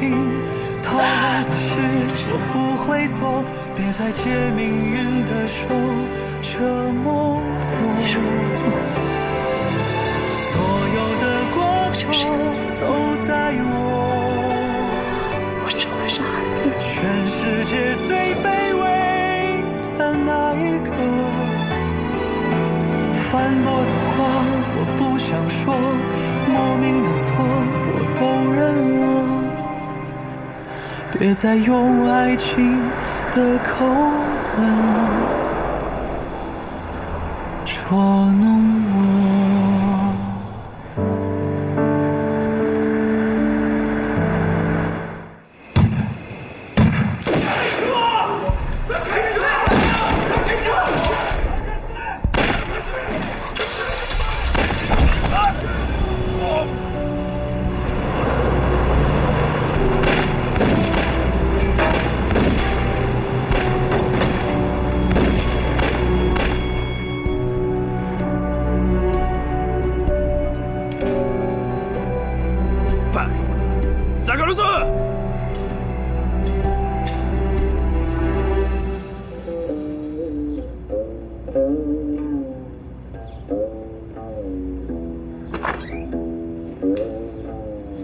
情，逃亡的事我不会做，别再借命运的手折磨我。所有的过错都在我成为伤害人，全世界最卑微的那一个。反驳的话我不想说，莫名的错我都认了，别再用爱情的口吻捉弄我。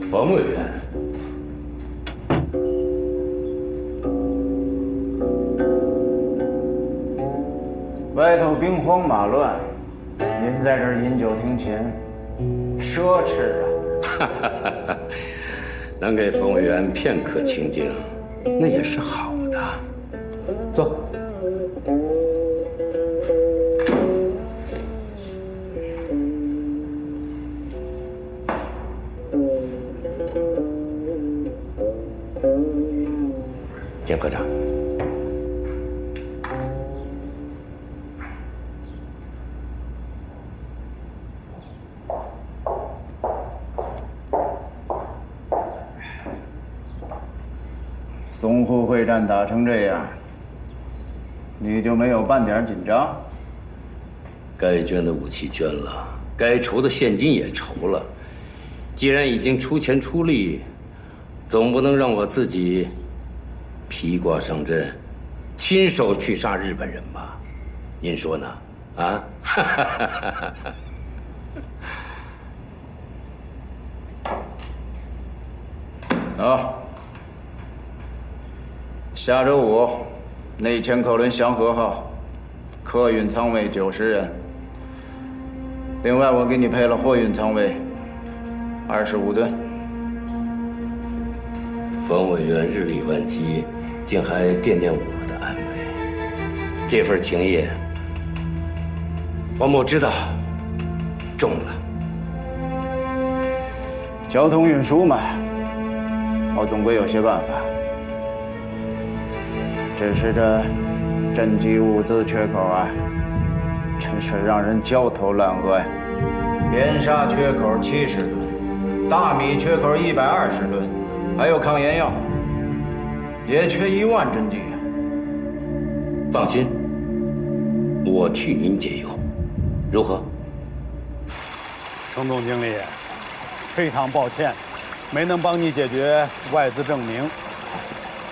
冯委员，外头兵荒马乱，您在这儿饮酒听琴，奢侈啊！能给冯委员片刻清静，那也是好的。坐。金科长，淞沪会战打成这样，你就没有半点紧张？该捐的武器捐了，该筹的现金也筹了。既然已经出钱出力，总不能让我自己披挂上阵，亲手去杀日本人吧？您说呢？啊？下周5，内迁客轮祥和号，客运舱位90人。另外，我给你配了货运舱位25吨。冯委员日理万机，竟还惦念我的安危，这份情谊，王某知道重了。交通运输嘛，我总归有些办法。只是这赈济物资缺口啊，真是让人焦头烂额呀！边沙缺口70吨，大米缺口120吨，还有抗炎药，也缺1万针剂啊！放心，我替您解忧，如何？程总经理，非常抱歉，没能帮你解决外资证明。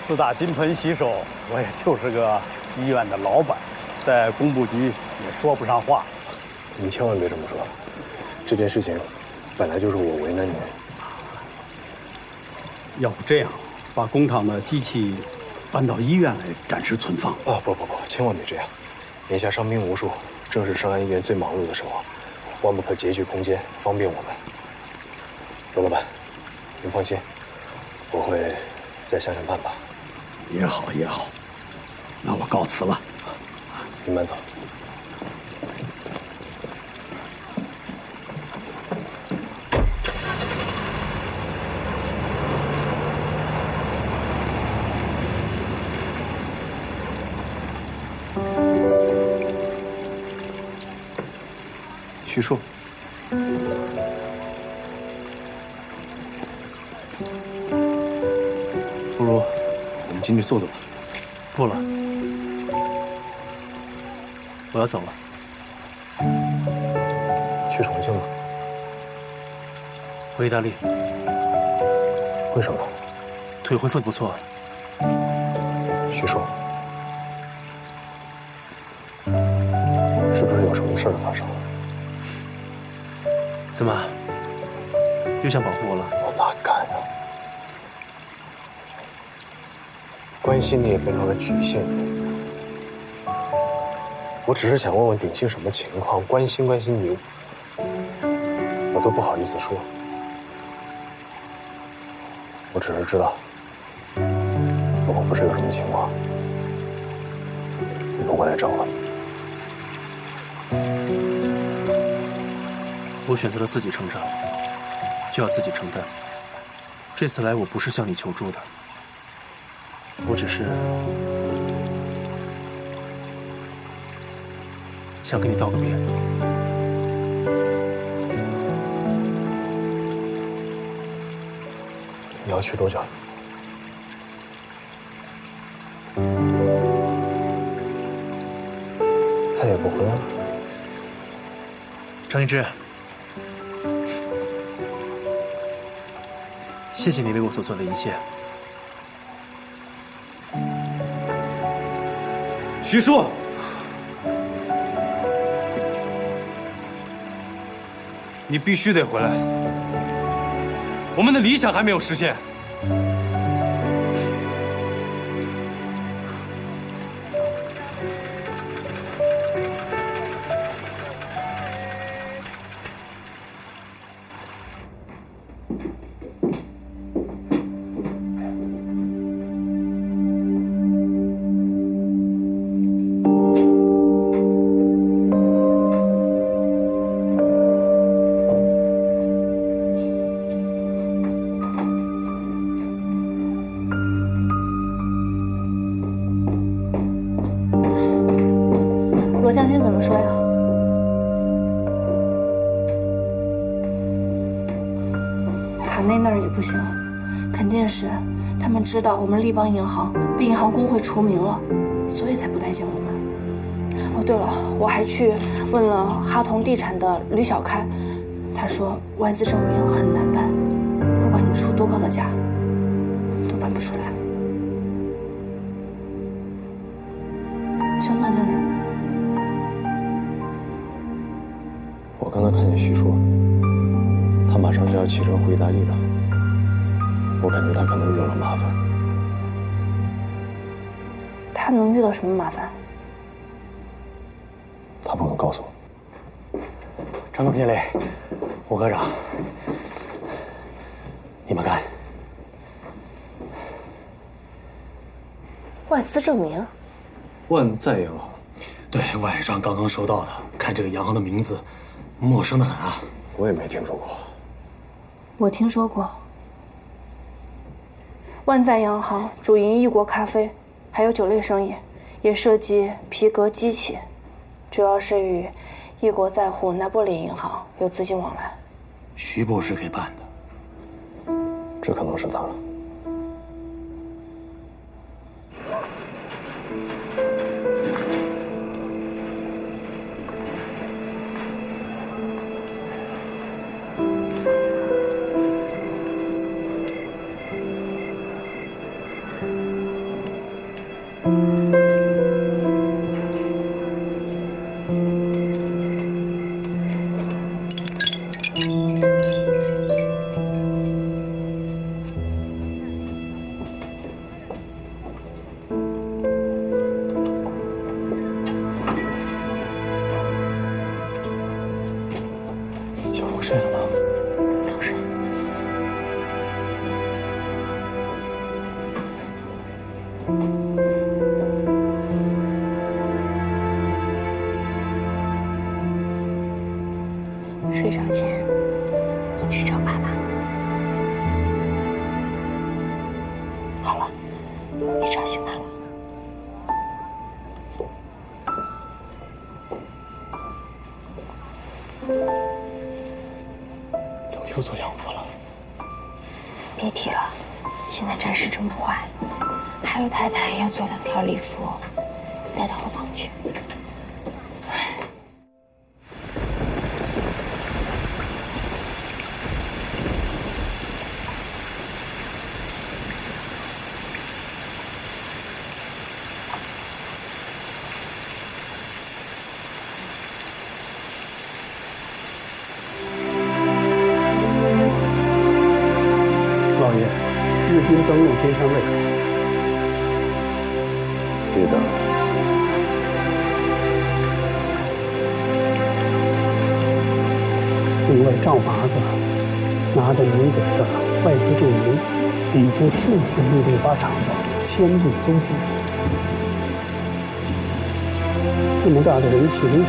自打金盆洗手，我也就是个医院的老板，在工部局也说不上话。你千万别这么说，这件事情本来就是我为难你。要不这样，把工厂的机器搬到医院来暂时存放。啊，不，千万别这样！眼下伤兵无数，正是上安医院最忙碌的时候，万不可拮据空间，方便我们。罗老板，您放心，我会再想想办法。也好，那我告辞了。您慢走。徐硕，不如我们进去坐坐吧。不了，我要走了。去重庆吗？回意大利。为什么？腿恢复得不错。徐叔，是不是有什么事儿发生了？怎么，又想保护我了？我哪敢啊！关心你也变成了局限你。我只是想问问鼎新什么情况，关心关心你，我都不好意思说。我只是知道，如果不是有什么情况，你不会来找我。我选择了自己成长，就要自己承担。这次来，我不是向你求助的，我只是想跟你道个别。你要去多久？再也不回来了？张一之，谢谢你为我所做的一切。徐叔，你必须得回来，我们的理想还没有实现。罗将军怎么说呀？卡内那儿也不行，肯定是他们知道我们立邦银行被银行工会除名了，所以才不担心我们。哦，对了，我还去问了哈同地产的吕小开，他说外资证明很难办，不管你出多高的价，都办不出来。熊总经理。我刚才看见徐叔，他马上就要启程回意大利了。我感觉他可能惹了麻烦。他能遇到什么麻烦？他不肯告诉我。张总经理，吴科长，你们干。外资证明？万载洋行。对，晚上刚刚收到的，看这个洋行的名字，陌生的很啊。我也没听说过。我听说过。万载洋行主营异国咖啡，还有酒类生意，也涉及皮革机器，主要是与异国在沪拿破里银行有资金往来。徐博士给办的，这可能是他了。小凤睡了吗？刚睡。睡觉前，你去找爸爸。好了，别吵醒他了。怎么又做洋服了？别提了，现在战事正不坏，还有太太要做2条礼服，带到后房去。先生胃口。知道了。另外，赵麻子拿着您给的外资证明，已经顺利把厂子迁进租界。这么大的人情，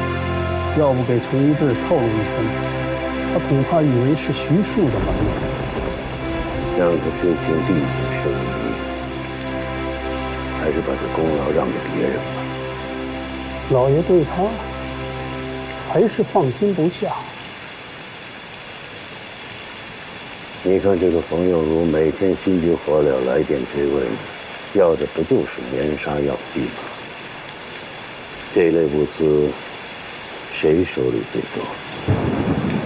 要不给程一志透露一分，他恐怕以为是徐庶的玩意。这样的事情毕竟是你，还是把这功劳让给别人吧。老爷对他还是放心不下。你看这个冯有如每天心急火燎来电追问，要的不就是棉纱药剂吗？这类物资，谁手里最多？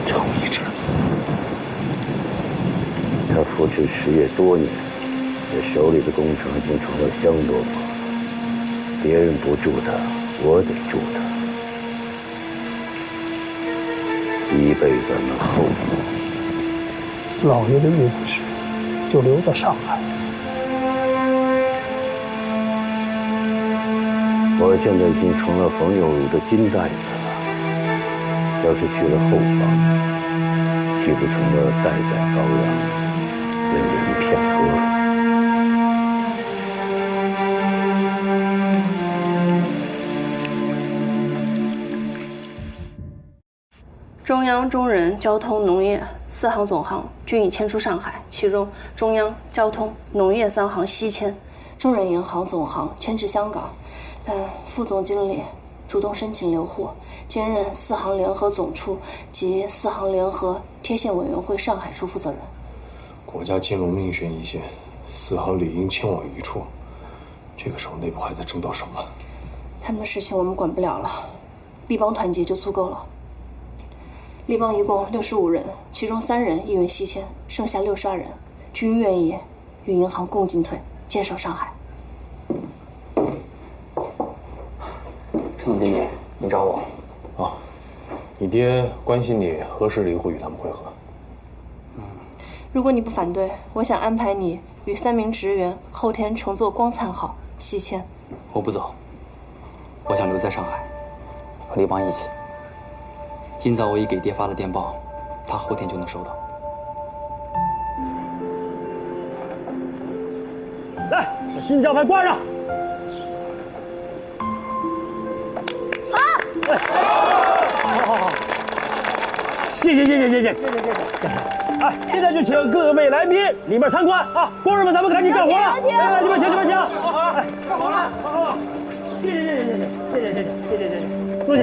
程一志。他扶持实业多年，这手里的工程已经成了香饽饽。别人不助他，我得助他。以备咱们后路。老爷的意思是，就留在上海。我现在已经成了冯有如的金袋子了，要是去了后方，岂不成了代代羔羊，任人骗喝？中央、中人、交通、农业4行总行均已迁出上海，其中中央、交通、农业3行西迁，中人银行总行迁至香港，但副总经理主动申请留沪，兼任4行联合总处及4行联合贴现委员会上海处负责人。国家金融命悬一线，4行理应迁往一处。这个时候内部还在争斗什么？他们的事情我们管不了了，立邦团结就足够了。立邦一共65人，其中3人意愿西迁，剩下62人均愿意与银行共进退，坚守上海。陈总经理，您找我？啊，你爹关心你何时离沪与他们会合。如果你不反对，我想安排你与3名职员后天乘坐光灿号西迁。我不走，我想留在上海，和立邦一起。今早我已给爹发了电报，他后天就能收到。来，把新招牌挂上。好，谢谢。哎，现在就请各位来宾里面参观啊！工人们，咱们赶紧干活了！来，里面请。哎，干活了！好，谢谢，坐下，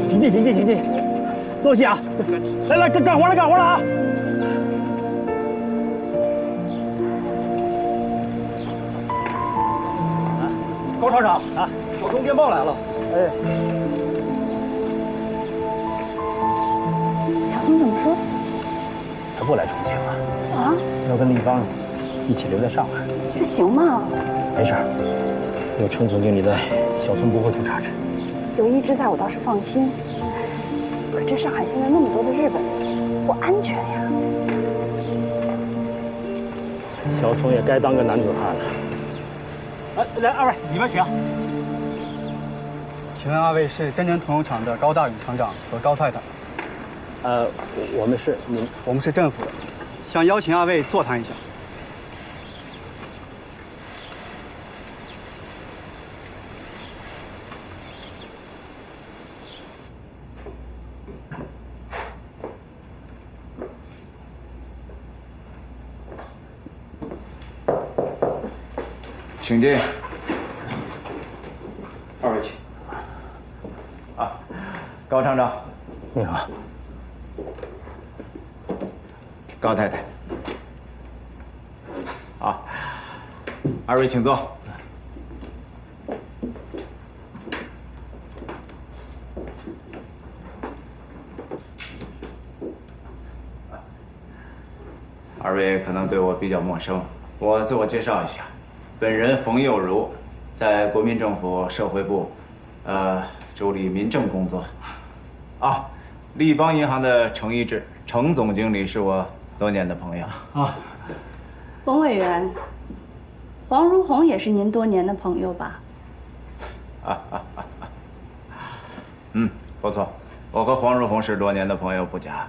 请进，多谢啊！来，干活了啊！高厂长啊，我送电报来了。哎，小松怎么说？他不来重庆了啊？要跟立邦一起留在上海。这行吗？没事，有程总经理在，小松不会出差池。有一直在我倒是放心。可这上海现在那么多的日本人，不安全呀。小松也该当个男子汉了。来，二位里边请。请问二位是真诚桐油厂的高大宇厂长和高太太？我们是您，我们是政府的，想邀请二位座谈一下。请进。二位请。高厂长，你好。高太太。二位请坐。二位可能对我比较陌生，我自我介绍一下。本人冯有如，在国民政府社会部，主理民政工作。立邦银行的程一志，程总经理是我多年的朋友。冯委员，黄如红也是您多年的朋友吧？不错，我和黄如红是多年的朋友不假。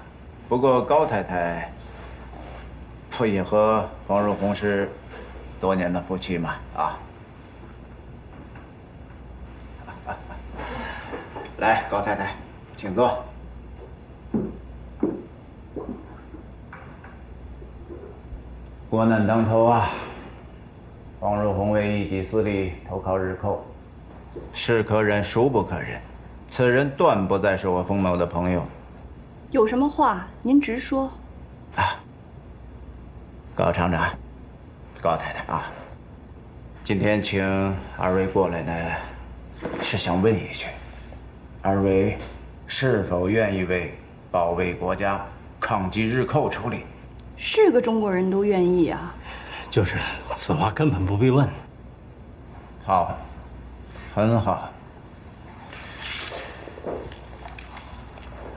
不过高太太不也和黄如红是多年的夫妻吗？啊！来，高太太，请坐。国难当头啊，黄如红为一己私利投靠日寇，是可忍，孰不可忍？此人断不再是我冯某的朋友。有什么话您直说。高厂长，高太太啊，今天请二位过来呢，是想问一句，二位是否愿意为保卫国家、抗击日寇出力？是个中国人都愿意啊。就是此话根本不必问。好，很好。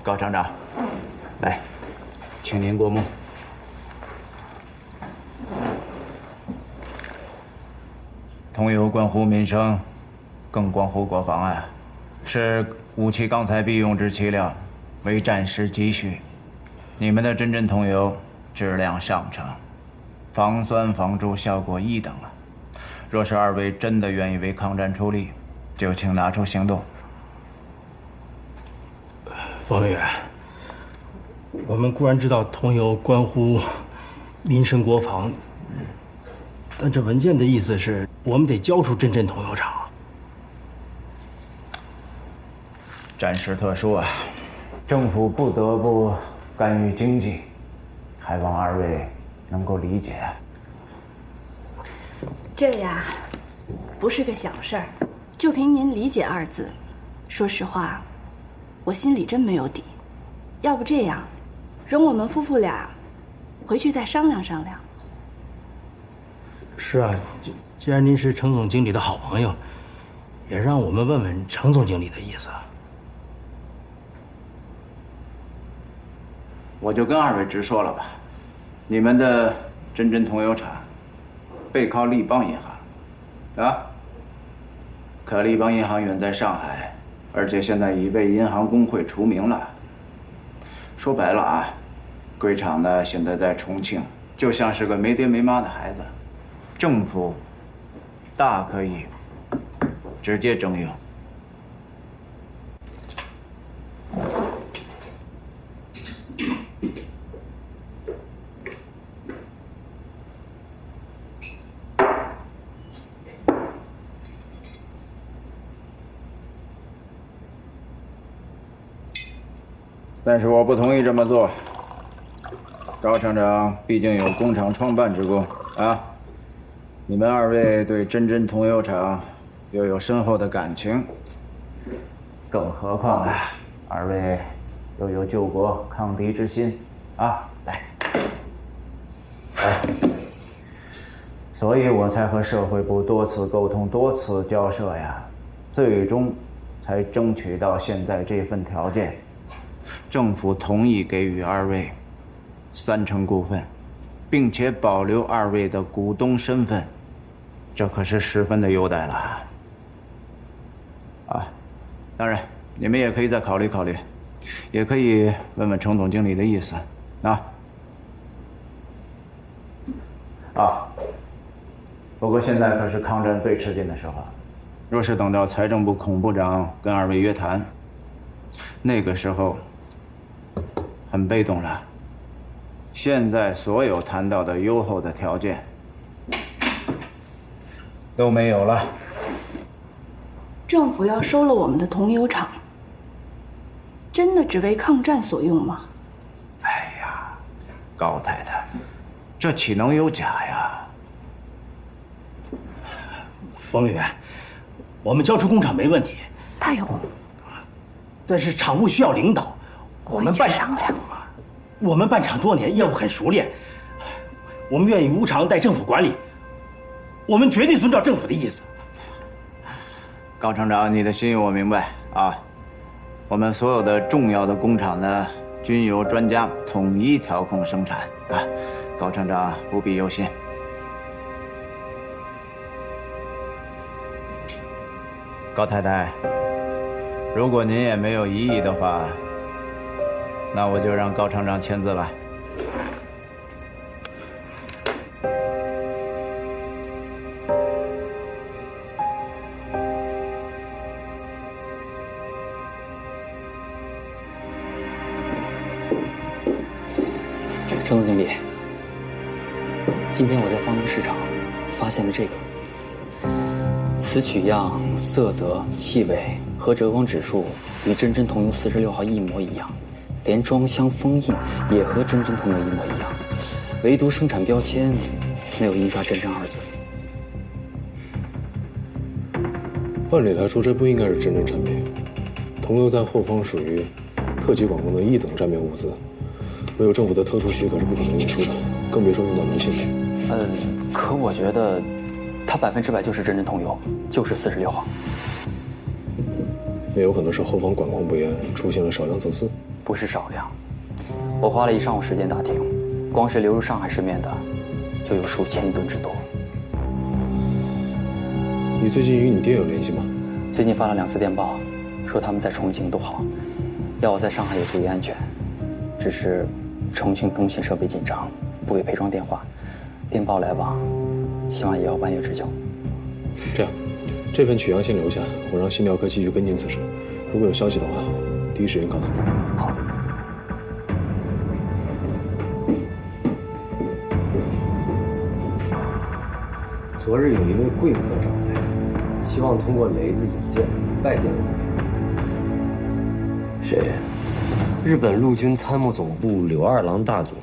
高厂长，来，请您过目。同游关乎民生，更关乎国防啊！是武器钢材必用之器料，为战时急需。你们的真正同游质量上乘，防酸防蛀效果一等啊！若是二位真的愿意为抗战出力，就请拿出行动。冯委员，我们固然知道同游关乎民生国防，但这文件的意思是我们得交出真正同游场。战时特殊啊，政府不得不干预经济，还望二位能够理解。这呀，不是个小事儿，就凭您理解二字，说实话，我心里真没有底。要不这样，容我们夫妇俩回去再商量商量。是啊，既然您是程总经理的好朋友，也让我们问问程总经理的意思。我就跟二位直说了吧，你们的真真同友厂背靠立邦银行，啊，可立邦银行远在上海，而且现在已被银行工会除名了。说白了啊，贵厂呢现在在重庆，就像是个没爹没妈的孩子，政府大可以直接征用。但是我不同意这么做。高厂长毕竟有工厂创办之功啊，你们二位对真真同友厂又有深厚的感情，更何况啊，二位又有救国抗敌之心啊！来，所以我才和社会部多次沟通、多次交涉呀，最终才争取到现在这份条件。政府同意给予二位30%股份，并且保留二位的股东身份，这可是十分的优待了。啊，当然你们也可以再考虑考虑，也可以问问程总经理的意思，不过现在可是抗战最吃紧的时候，若是等到财政部孔部长跟二位约谈，那个时候很被动了。现在所有谈到的优厚的条件都没有了。政府要收了我们的同友厂，真的只为抗战所用吗？哎呀，高太太，这岂能有假呀？冯委员，我们交出工厂没问题。大勇，但是厂务需要领导，我们办商量。我们办厂多年，业务很熟练，我们愿意无偿代政府管理，我们绝对遵照政府的意思。高厂长，你的心意我明白啊。我们所有的重要的工厂呢，均由专家统一调控生产啊。高厂长不必忧心。高太太，如果您也没有异议的话，那我就让高厂长签字了。陈总经理，今天我在方林市场发现了这个。此取样、色泽、气味和折光指数与真真桐油46号一模一样，连装箱封印也和真真桐油一模一样，唯独生产标签没有印刷真真2字。按理来说，这不应该是真正产品。桐油在后方属于特级管控的1等战略物资，没有政府的特殊许可是不可能运输的，更别说用到人性命。可我觉得它100%就是真真桐油，就是46号。那有可能是后方管控不严，出现了少量走私。不是少量，我花了1上午时间打听，光是流入上海市面的就有数千吨之多。你最近与你爹有联系吗？最近发了2次电报，说他们在重庆都好，要我在上海也注意安全。只是重庆通信设备紧张，不给配装电话，电报来往起码也要半月之久。这样，这份取样先留下，我让信料科继续跟进此事。如果有消息的话，第一时间告诉你。好。昨日有一位贵客找来，希望通过雷子引荐拜见我们。谁？日本陆军参谋总部柳二郎大佐。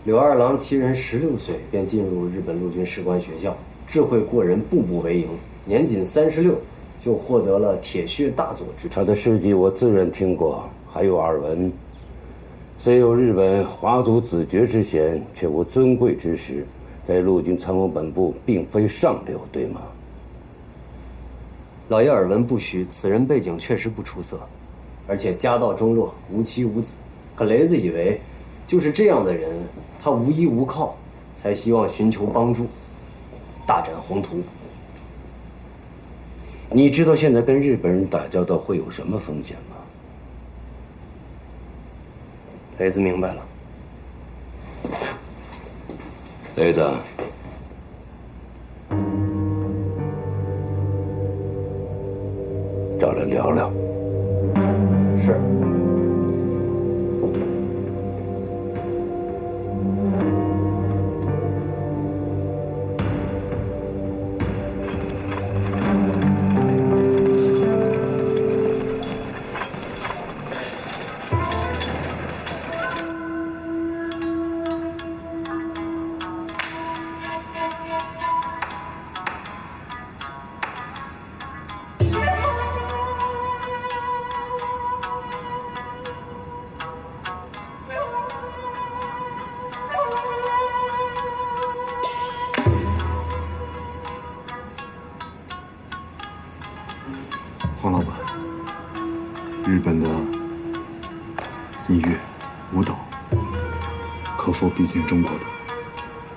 柳二郎其人16岁便进入日本陆军士官学校，智慧过人，步步为营。年仅36，就获得了铁血大佐之称。他的事迹我自然听过，还有耳闻。虽有日本华族子爵之衔，却无尊贵之实，在陆军参谋本部并非上流，对吗？老爷耳闻不虚，此人背景确实不出色，而且家道中落，无妻无子。可雷子以为，就是这样的人，他无依无靠，才希望寻求帮助，大展宏图。你知道现在跟日本人打交道会有什么风险吗？雷子明白了。雷子，找来聊聊。是。黄老板，日本的音乐、舞蹈可否逼近中国的？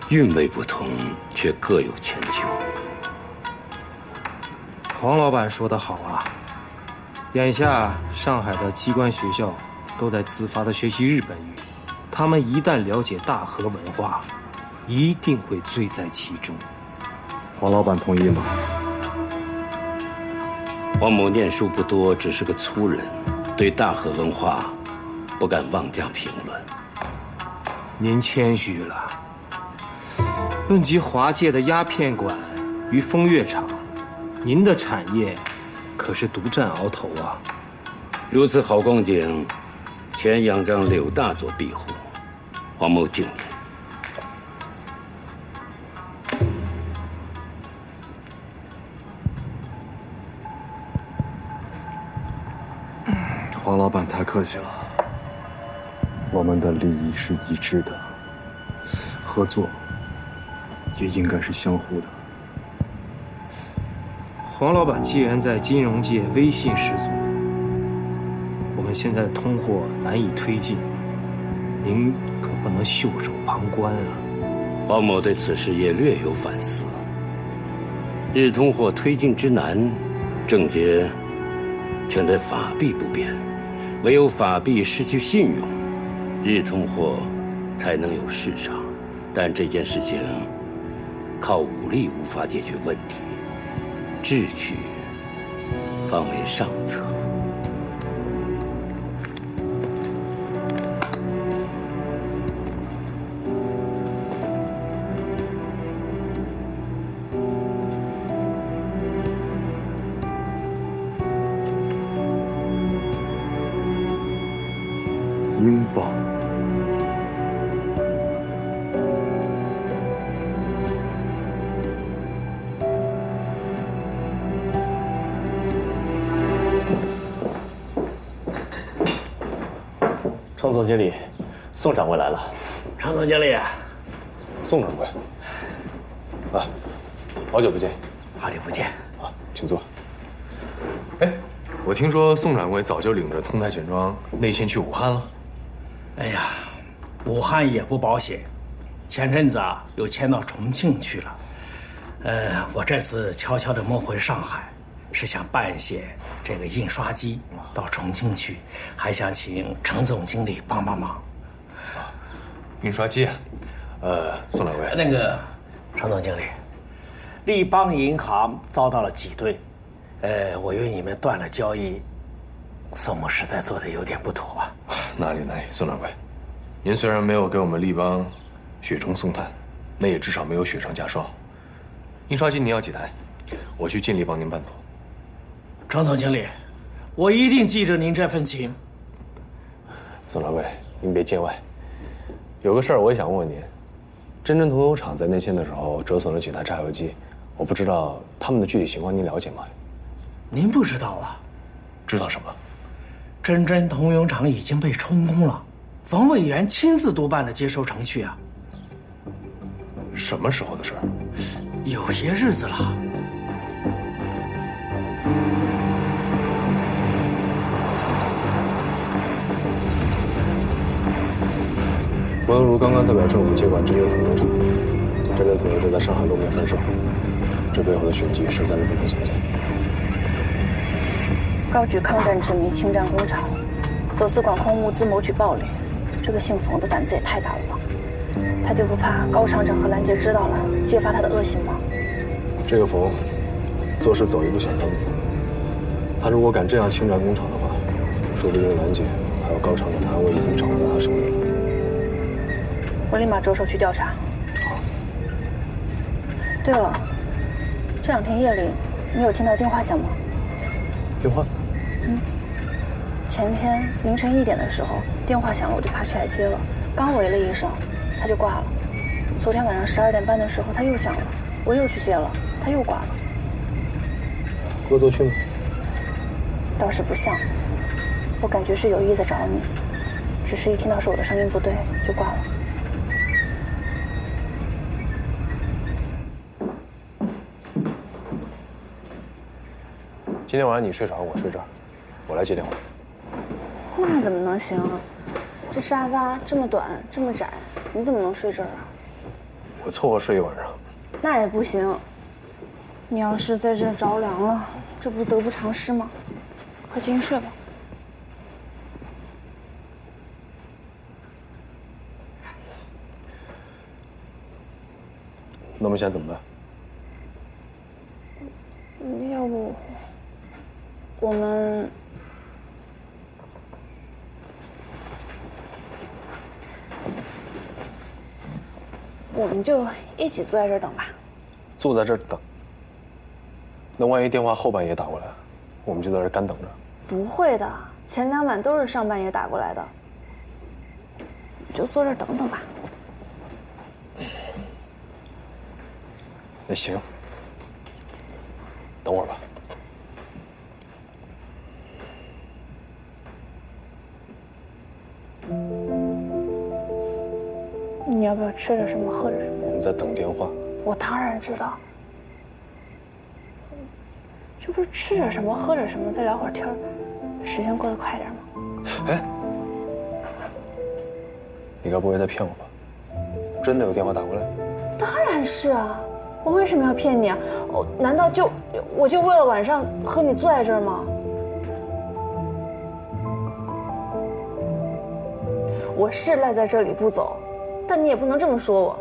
韵味不同，却各有千秋。黄老板说得好啊，眼下上海的机关学校都在自发地学习日本语，他们一旦了解大和文化，一定会醉在其中。黄老板同意吗？黄某念书不多，只是个粗人，对大和文化不敢妄加评论。您谦虚了。论及华界的鸦片馆与风月场，您的产业可是独占鳌头啊！如此好光景，全仰仗柳大佐庇护，黄某敬你。黄老板太客气了，我们的利益是一致的，合作也应该是相互的。黄老板既然在金融界威信十足，我们现在的通货难以推进，您可不能袖手旁观啊！黄某对此事也略有反思，日通货推进之难，症结全在法币不变。唯有法币失去信用，日通货才能有市场。但这件事情靠武力无法解决问题，智取方为上策。英镑。程总经理，宋掌柜来了。程总经理，宋掌柜，啊，好久不见。好久不见。啊，请坐。哎，我听说宋掌柜早就领着通泰卷庄内线去武汉了。哎呀，武汉也不保险，前阵子啊又迁到重庆去了。我这次悄悄地摸回上海，是想办些这个印刷机到重庆去，还想请程总经理帮帮忙。印刷机啊，宋掌柜，那个程总经理，立邦银行遭到了挤兑，我与你们断了交易，宋某实在做得有点不妥啊。哪里，宋掌柜，您虽然没有给我们立邦雪中送炭，那也至少没有雪上加霜。印刷机您要几台，我去尽力帮您办妥。程总经理，我一定记着您这份情。宋掌柜，您别见外。有个事儿我也想问问您，真真铜油厂在内迁的时候折损了几台榨油机，我不知道他们的具体情况您了解吗？您不知道啊？知道什么？真真铜油厂已经被充公了，冯委员亲自督办的接收程序啊。什么时候的事儿？有些日子了。文如刚刚代表政府接管真真铜油厂，真真铜油正在上海露面贩售，这背后的玄机实在是不可想象。高举抗战之名侵占工厂，走私管控物资谋取暴利，这个姓冯的胆子也太大了吧？他就不怕高厂长和兰杰知道了，揭发他的恶行吗？这个冯做事走一步想三步，他如果敢这样侵占工厂的话，说不定兰杰还有高厂长的安危已经掌握在他手里了。我立马着手去调查。好。对了，这2天夜里你有听到电话响吗？电话？前天凌晨1点的时候，电话响了，我就爬起来接了，刚喂了一声，他就挂了。昨天晚上12点半的时候，他又响了，我又去接了，他又挂了。恶作剧吗？倒是不像，我感觉是有意在找你，只是一听到是我的声音不对，就挂了。今天晚上你睡床，我睡这儿，我来接电话。那怎么能行啊？这沙发这么短，这么窄，你怎么能睡这儿啊？我凑合睡一晚上。那也不行。你要是在这着凉了，这不是得不偿失吗？快进去睡吧。那我们现在怎么办？要不我们就一起坐在这儿等吧。坐在这儿等？那万一电话后半夜打过来，我们就在这儿干等着？不会的，前2晚都是上半夜打过来的。就坐这儿等等吧。那行，等会儿吧。你要不要吃点什么，喝点什么？我们在等电话。我当然知道。这不是吃点什么，喝点什么，再聊会儿天儿，时间过得快点吗？哎，你该不会在骗我吧？真的有电话打过来？当然是啊，我为什么要骗你啊？难道我就为了晚上和你坐在这儿吗？我是赖在这里不走，但你也不能这么说我。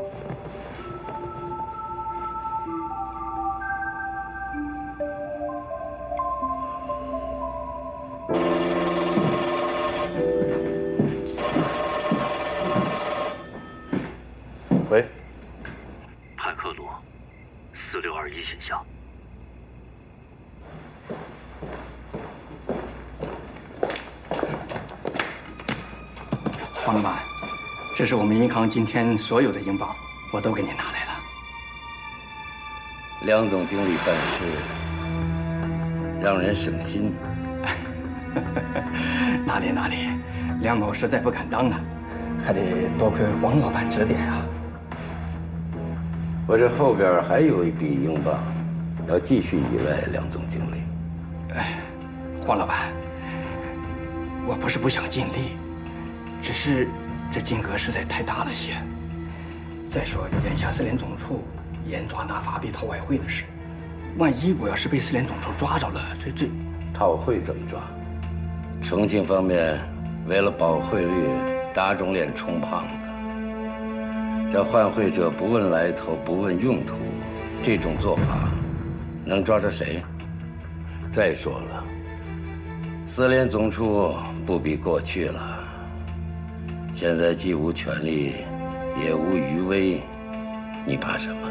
喂，派克罗，4621信箱。黄老板，这是我们银行今天所有的英镑，我都给你拿来了。梁总经理办事让人省心。哪里，梁某实在不敢当呢，还得多亏黄老板指点啊。我这后边还有一笔英镑，要继续依赖梁总经理。黄老板，我不是不想尽力，只是这金额实在太大了些。再说眼下4联总处严抓拿法币套外汇的事，万一我要是被4联总处抓着了，这套汇怎么抓？重庆方面为了保汇率，打肿脸充胖子。这换汇者不问来头，不问用途，这种做法能抓着谁？再说了，4联总处不比过去了，现在既无权力，也无余威，你怕什么？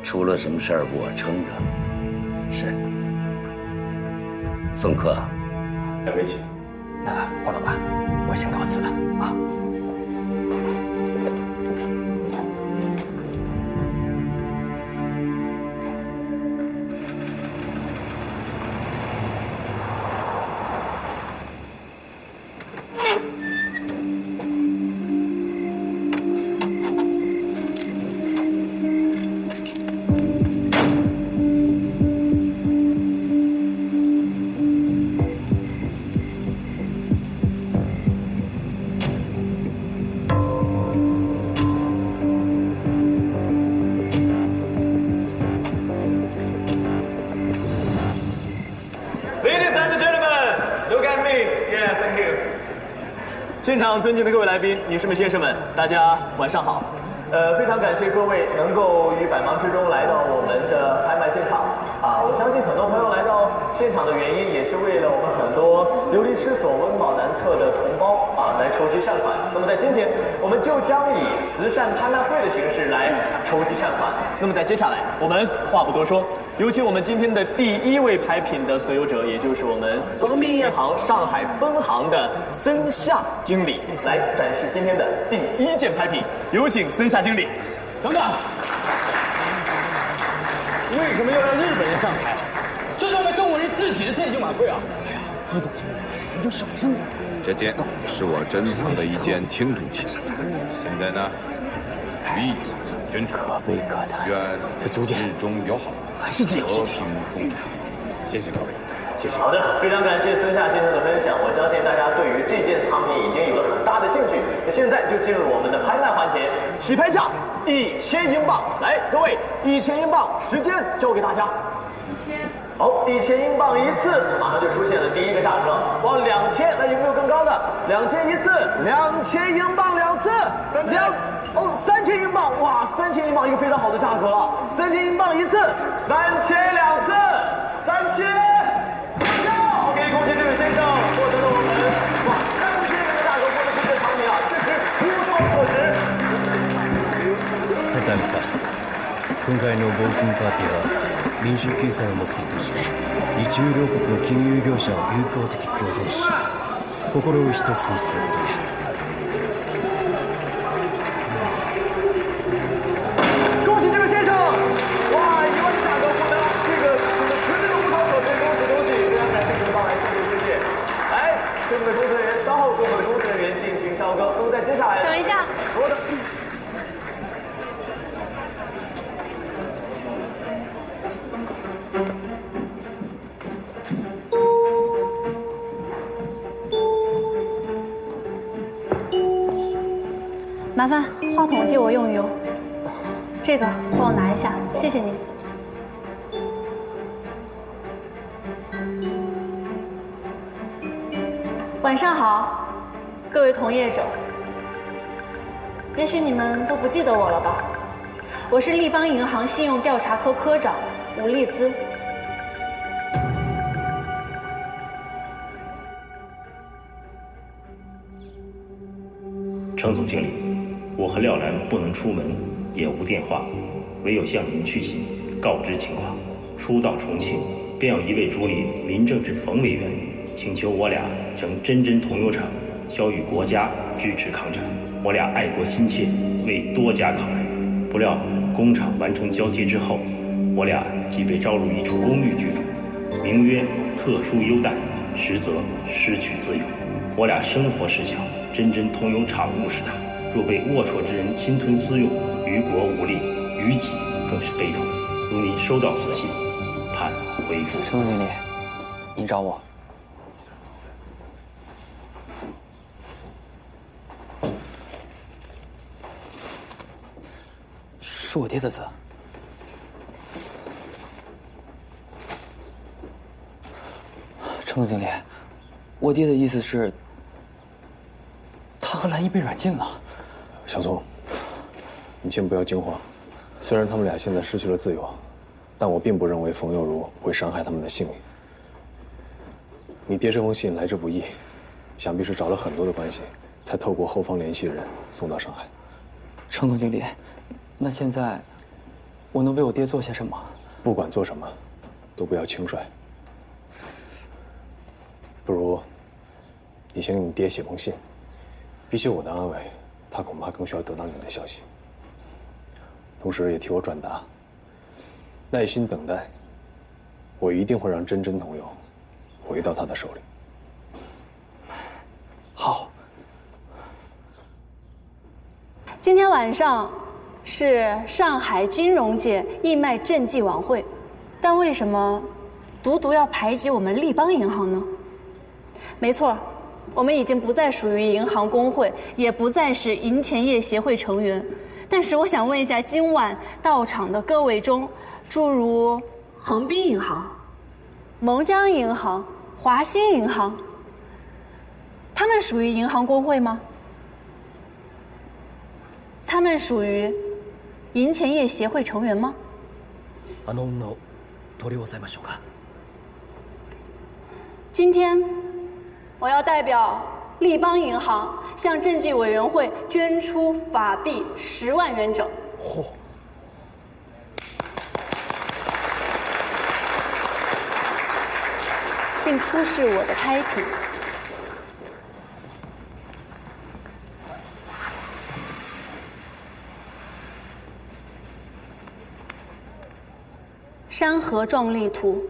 出了什么事儿，我撑着。是。送客。两位请。那黄老板，我先告辞了啊。现场尊敬的各位来宾、女士们、先生们，大家晚上好。非常感谢各位能够于百忙之中来到我们的拍卖现场啊！我相信很多朋友来到现场的原因，也是为了我们很多流离失所、温饱难测的同胞啊来筹集善款。那么在今天，我们就将以慈善拍卖会的形式来筹集善款。那么在接下来，我们话不多说，有请我们今天的第1位拍品的所有者，也就是我们人民银行上海分行的森夏经理来展示今天的第1件拍品。有请森夏经理。等等，为什么要让日本人上台？这他妈中国人自己的天津晚会啊！哎呀，副总经理，你就小心点。这件是我珍藏的一件青铜器，现在呢，予以捐出。可悲可叹，愿日中友好，还是自由和平共处。谢谢各位。好的，非常感谢孙夏先生的分享。我相信大家对于这件藏品已经有了很大的兴趣。那现在就进入我们的拍卖环节，起拍价1000英镑。来，各位，1000英镑，时间交给大家。1000。好，1000英镑一次，马上就出现了第一个价格。哇，2000，那有没有更高的？2000一次，2000英镑2次，3000英镑，哇，3000英镑一个非常好的价格了。3000英镑一次，3000 2次，3000。OK， 恭喜这位先生获得了我们3000元的价格，获得这件藏品啊，确实物超所值。ただいま。今回の募金パーティーは民衆救済を目的として日中両国の金融業者を友好的共存し、心を一つにすることで。恭喜这位先生！哇，1万的价格获得这个绝对的物超所值，恭喜！非常感谢各位帮来谢谢。来，我们的工作人员稍后跟我们的工作人员进行交割。那么在接下来，等一下，我的。麻烦话筒借我用一用。这个帮我拿一下，谢谢您。晚上好，各位同业者。也许你们都不记得我了吧？我是立邦银行信用调查科科长吴丽姿。程总经理，我和廖兰不能出门，也无电话，唯有向您去信告知情况。初到重庆，便有一位主理民政治冯委员请求我俩将真真桐油厂交予国家支持抗战。我俩爱国心切，为多加考虑。不料工厂完成交接之后，我俩即被招入一处公寓居住，名曰特殊优待，实则失去自由。我俩生活事小，真真桐油厂务事大，若被龌龊之人侵吞私用，于国无利，于己更是悲痛。如您收到此信，盼回复。程总经理，您找我。是我爹的字。程总经理，我爹的意思是，他和兰姨被软禁了。小宋，你先不要惊慌。虽然他们俩现在失去了自由，但我并不认为冯幼如会伤害他们的性命。你爹这封信来之不易，想必是找了很多的关系，才透过后方联系人送到上海。程总经理，那现在我能为我爹做些什么？不管做什么，都不要轻率。不如你先给你爹写封信，比起我的安慰，他恐怕更需要得到你的消息。同时也替我转达，耐心等待，我一定会让真真桐油回到他的手里。好。今天晚上是上海金融界义卖赈济晚会，但为什么独独要排挤我们立邦银行呢？没错，我们已经不再属于银行工会，也不再是银钱业协会成员。但是我想问一下，今晚到场的各位中，诸如横滨银行、蒙江银行、华兴银行，他们属于银行工会吗？他们属于银钱业协会成员吗？今天我要代表立邦银行向赈济委员会捐出法币10万元整。嚯！并出示我的胎品。山河壮丽图。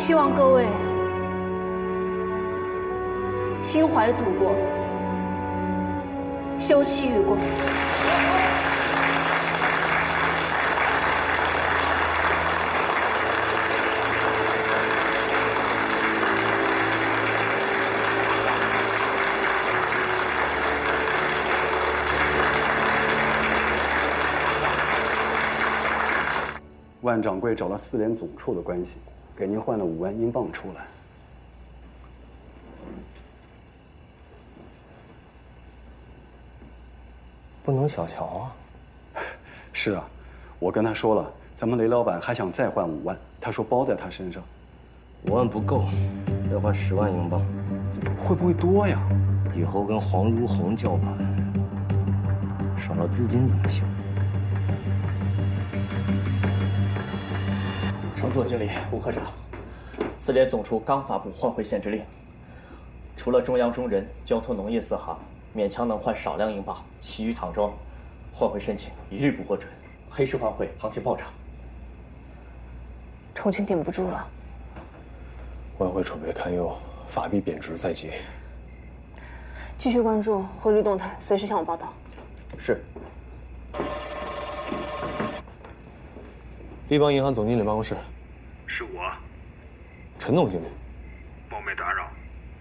希望各位心怀祖国，休戚与共。万掌柜找了4联总处的关系，给您换了5万英镑出来。不能小瞧啊！是啊，我跟他说了，咱们雷老板还想再换5万，他说包在他身上。5万不够，要换10万英镑。会不会多呀？以后跟黄如虹叫板，少了资金怎么行？常总经理、吴科长，4联总处刚发布换汇限制令，除了中央中人、交通农业4行勉强能换少量英镑，其余厂庄换汇申请一律不获准，黑市换汇行情暴涨。重庆顶不住了，外汇储备堪忧，法币贬值在即。继续关注汇率动态，随时向我报道。是。立邦银行总经理办公室，是我，陈总经理。冒昧打扰，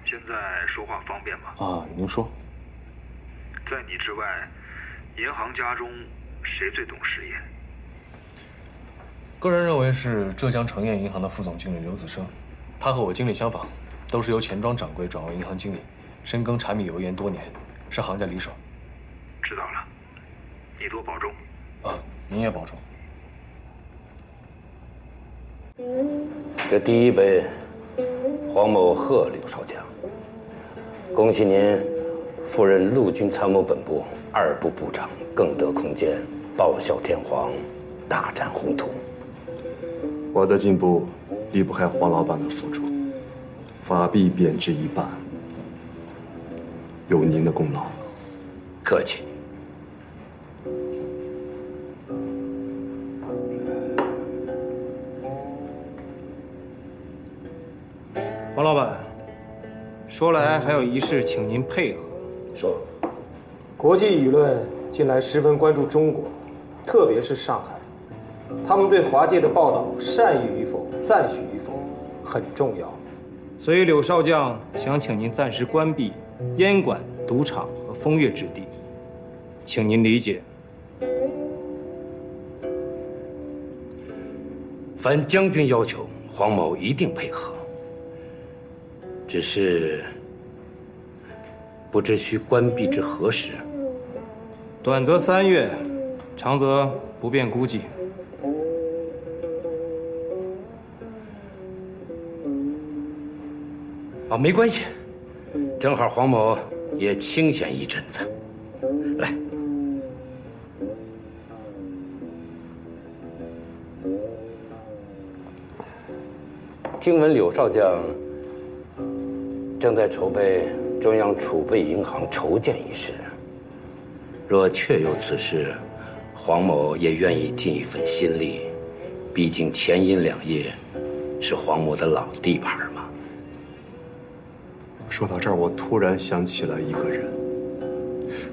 现在说话方便吗？啊，您说。在你之外，银行家中谁最懂实业？个人认为是浙江诚业银行的副总经理刘子生，他和我经历相仿，都是由钱庄掌柜转为银行经理，深耕柴米油盐多年，是行家里手。知道了，你多保重。啊，您也保重。这第一杯，黄某贺刘少将，恭喜您赴任陆军参谋本部2部部长，更得空间，报效天皇，大展宏图。我的进步离不开黄老板的辅助，法币贬值1半，有您的功劳。客气。黄老板，说来还有一事，请您配合。说，国际舆论近来十分关注中国，特别是上海，他们对华界的报道善意与否、赞许与否很重要。所以柳少将想请您暂时关闭烟馆、赌场和风月之地，请您理解。凡将军要求，黄某一定配合。只是不知需关闭至何时？短则3月，长则不便估计。啊，没关系，正好黄某也清闲一阵子。来，听闻柳少将正在筹备中央储备银行筹建一事，若确有此事，黄某也愿意尽一份心力。毕竟钱银两业是黄某的老地盘嘛。说到这儿，我突然想起了一个人，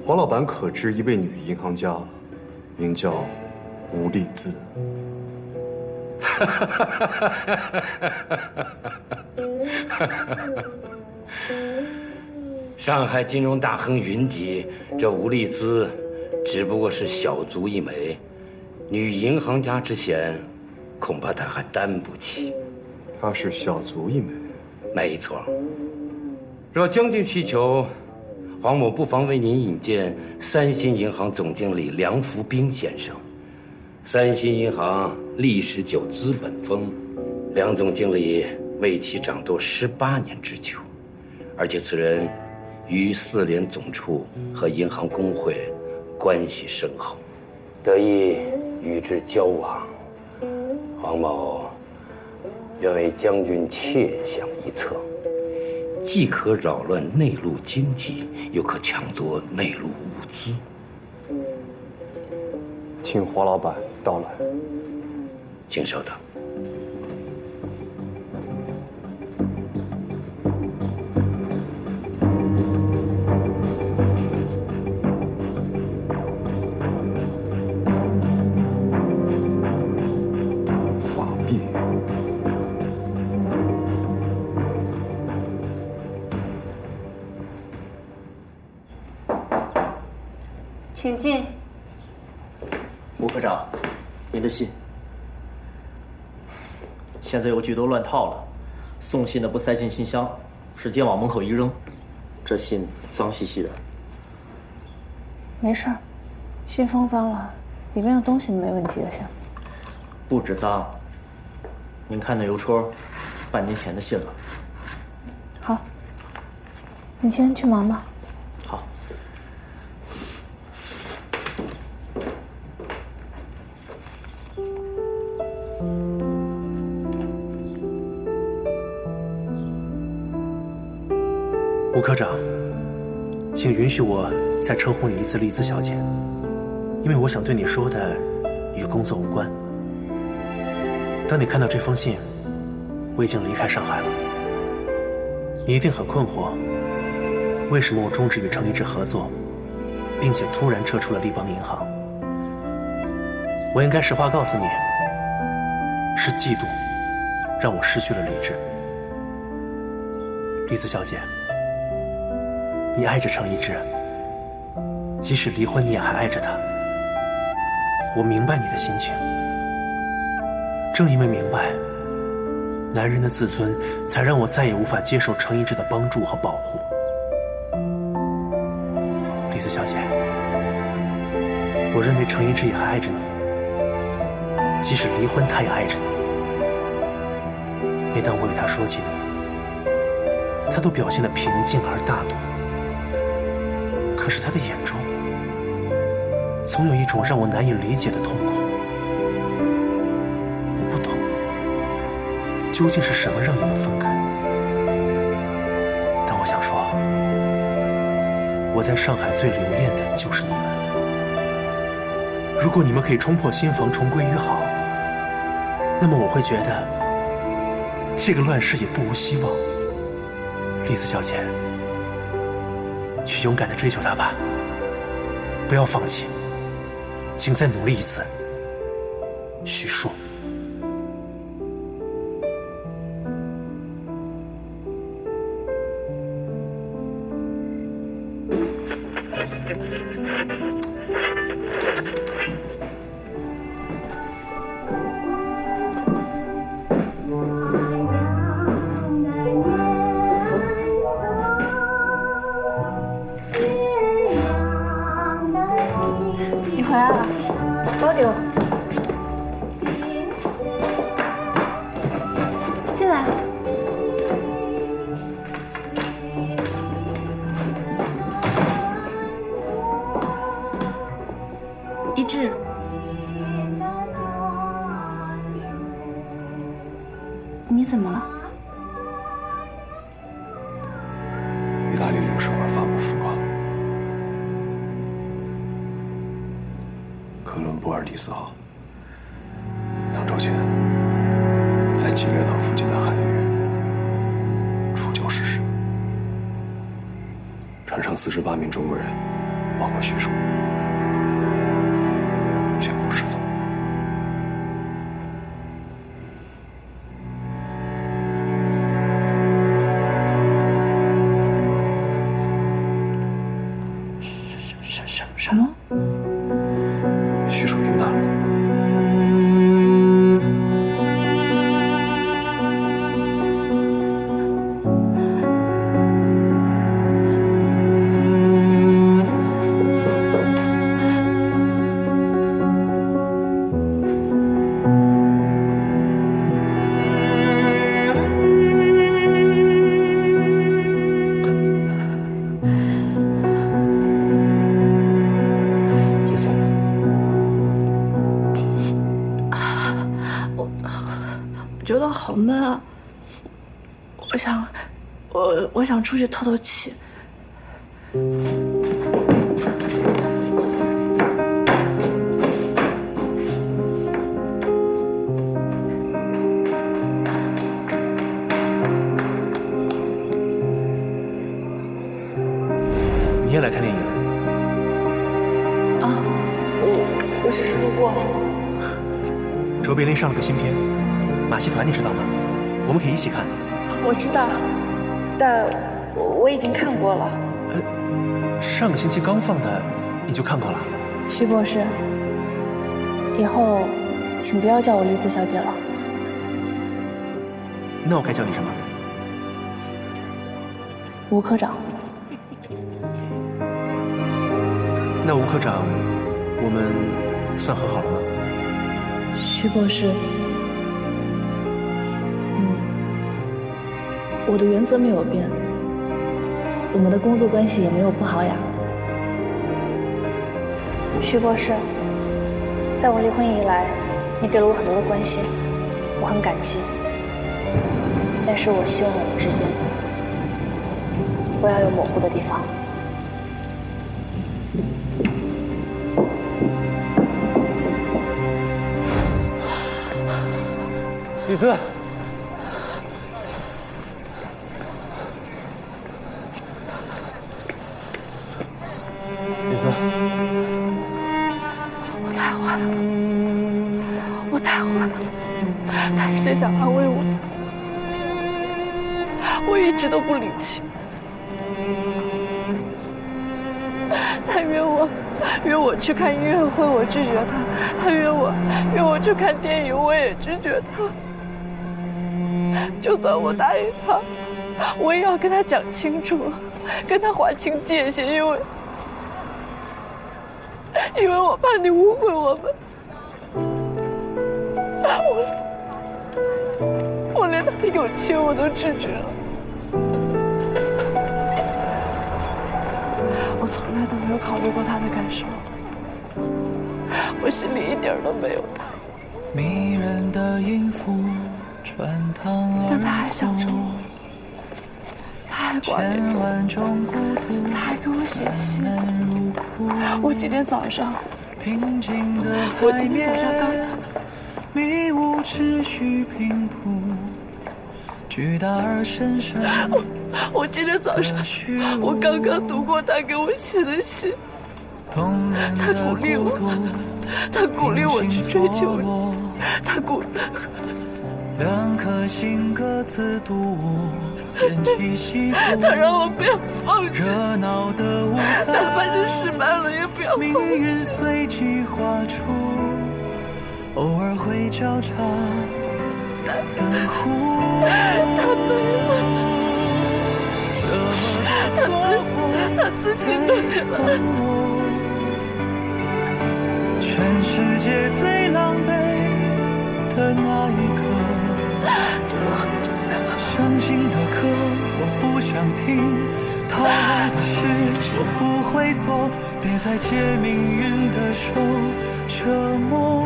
黄老板可知一位女银行家，名叫吴丽姿。上海金融大亨云集，这吴丽姿只不过是小卒一枚，女银行家之嫌，恐怕她还担不起。她是小卒一枚，没错。若将军需求，黄某不妨为您引荐三星银行总经理梁福兵先生。三星银行历史久，资本丰，梁总经理为其掌舵18年之久，而且此人与4联总处和银行工会关系深厚，得以与之交往。黄某愿为将军窃想一策，既可扰乱内陆经济，又可抢夺内陆物资。请黄老板到来。请稍等。请进。吴科长，您的信。现在邮局都乱套了，送信的不塞进信箱，直接往门口一扔，这信脏兮兮的。没事儿，信封脏了，里面的东西没问题就行。不止脏，您看那邮戳，半年前的信了。好，你先去忙吧。好。吴科长，请允许我再称呼你一次丽子小姐，因为我想对你说的与工作无关。当你看到这封信，我已经离开上海了。你一定很困惑，为什么我终止与程一志合作，并且突然撤出了立邦银行？我应该实话告诉你，是嫉妒让我失去了理智。丽子小姐，你爱着程一志，即使离婚你也还爱着他。我明白你的心情，正因为明白，男人的自尊才让我再也无法接受程一志的帮助和保护。丽子小姐，我认为程一志也还爱着你，即使离婚他也爱着你。每当我与他说起你，他都表现得平静而大度，可是他的眼中总有一种让我难以理解的痛苦。我不懂，究竟是什么让你们分开？但我想说，我在上海最留恋的就是你们。如果你们可以冲破心防，重归于好，那么我会觉得这个乱世也不无希望。丽子小姐，去勇敢地追求他吧，不要放弃，请再努力一次。徐硕。你回来了，包给我。进来。一志，你怎么了？意大利领事馆发布讣告，科伦布尔蒂斯号2周前在吉列岛附近的海域触礁失事，船上48名中国人，包括徐硕，全部失踪。什么？徐硕遇难了。我觉得好闷啊！我想出去透透气。你也来看电影？啊，我只是路过。卓别林上了个新片《马戏团》，你知道吗？我们可以一起看。我知道，但我已经看过了。上个星期刚放的，你你就看过了？徐博士，以后请不要叫我栗子小姐了。那我该叫你什么？吴科长。那吴科长，我们算和好了吗？徐博士，我的原则没有变，我们的工作关系也没有不好呀。徐博士，在我离婚以来，你给了我很多的关心，我很感激。但是我希望我们之间不要有模糊的地方。李斯，李斯，我太坏了，我太坏了。他一直想安慰我，我一直都不领情。他约我去看音乐会，我拒绝他；他约我去看电影，我也拒绝他。就算我答应他，我也要跟他讲清楚，跟他划清界限，因为我怕你误会我们。我连他的友情我都拒绝了。我从来都没有考虑过他的感受，我心里一点都没有他。迷人的音符穿堂但他还想着我，他还挂念着我，他还给我写信。我今天早上迷雾持续平铺，巨大而神圣。我今天早上，我刚刚读过他给我写的信，他鼓励我去追求你，两颗心各自独舞，偃旗息鼓。他让我不要放弃，热闹的舞台，哪怕是失败了也不要放弃。命运随即画出，偶尔会交叉的弧。他自己对了。全世界最狼狈的那一刻，怎么会这样？伤心的歌我不想听，讨厌的事我不会做，别再借命运的手折磨我。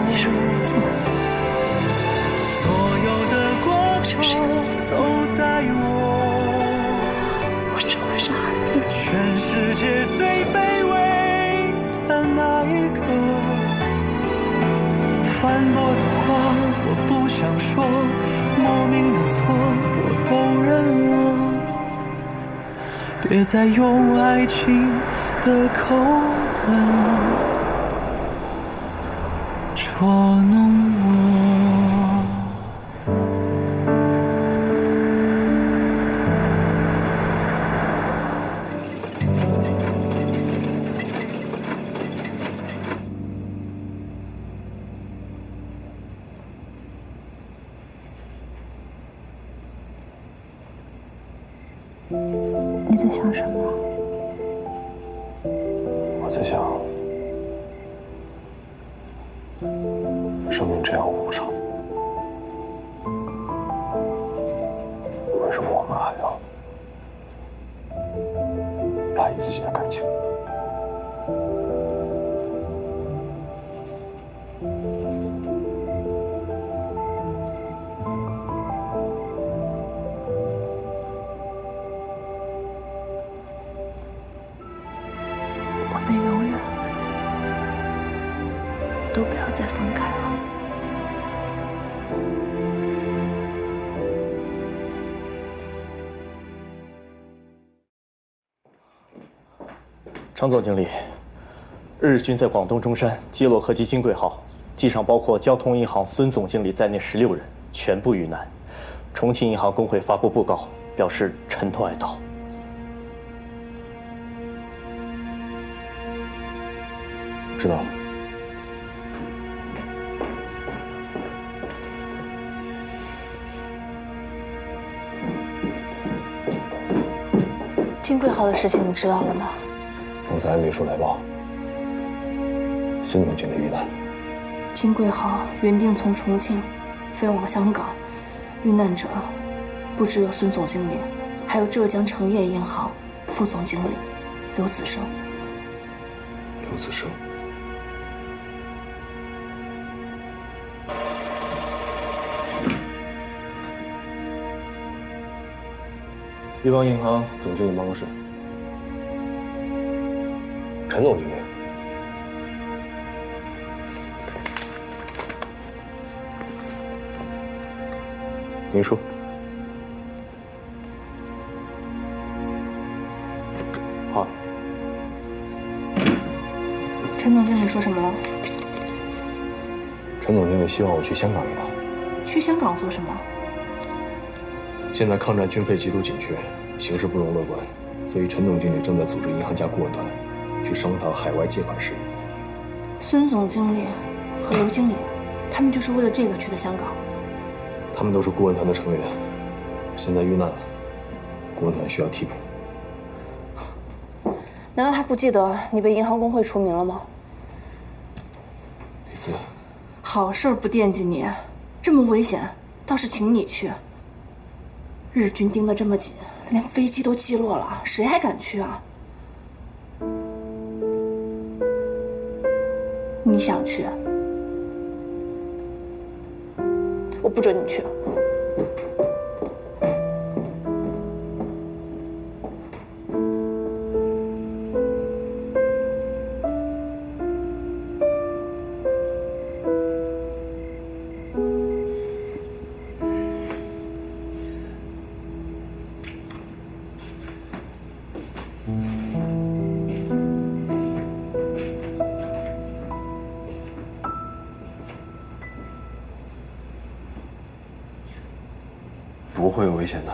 你说我错了，所有的过错都在我只会伤害你。全世界最卑微的那一刻，反驳的话我不想说，莫名的错我都认了，别再用爱情的口吻捉弄我。你在想什么？我在想，生命这样无常，为什么我们还要压抑自己的感情？我们永远都不要再分开了。常总经理，日军在广东中山击落客机金贵号，机上包括交通银行孙总经理在内16人，全部遇难。重庆银行工会发布布告，表示沉痛哀悼。知道了。金贵号的事情你知道了吗？刚才秘书来报，孙总经理遇难。金贵号原定从重庆飞往香港，遇难者不只有孙总经理，还有浙江成业银行副总经理刘子生。刘子生。立邦银行总经理办公室。陈总经理。您说。好。陈总经理说什么了？陈总经理希望我去香港一趟。去香港做什么？现在抗战军费极度紧缺，形势不容乐观，所以陈总经理正在组织银行家顾问团，去商讨海外借款事宜。孙总经理和刘经理，他们就是为了这个去的香港。他们都是顾问团的成员，现在遇难了，顾问团需要替补。难道他不记得你被银行工会除名了吗？李斯，好事不惦记你，这么危险，倒是请你去。日军盯得这么紧，连飞机都击落了，谁还敢去啊？你想去？我不准你去。不会有危险的。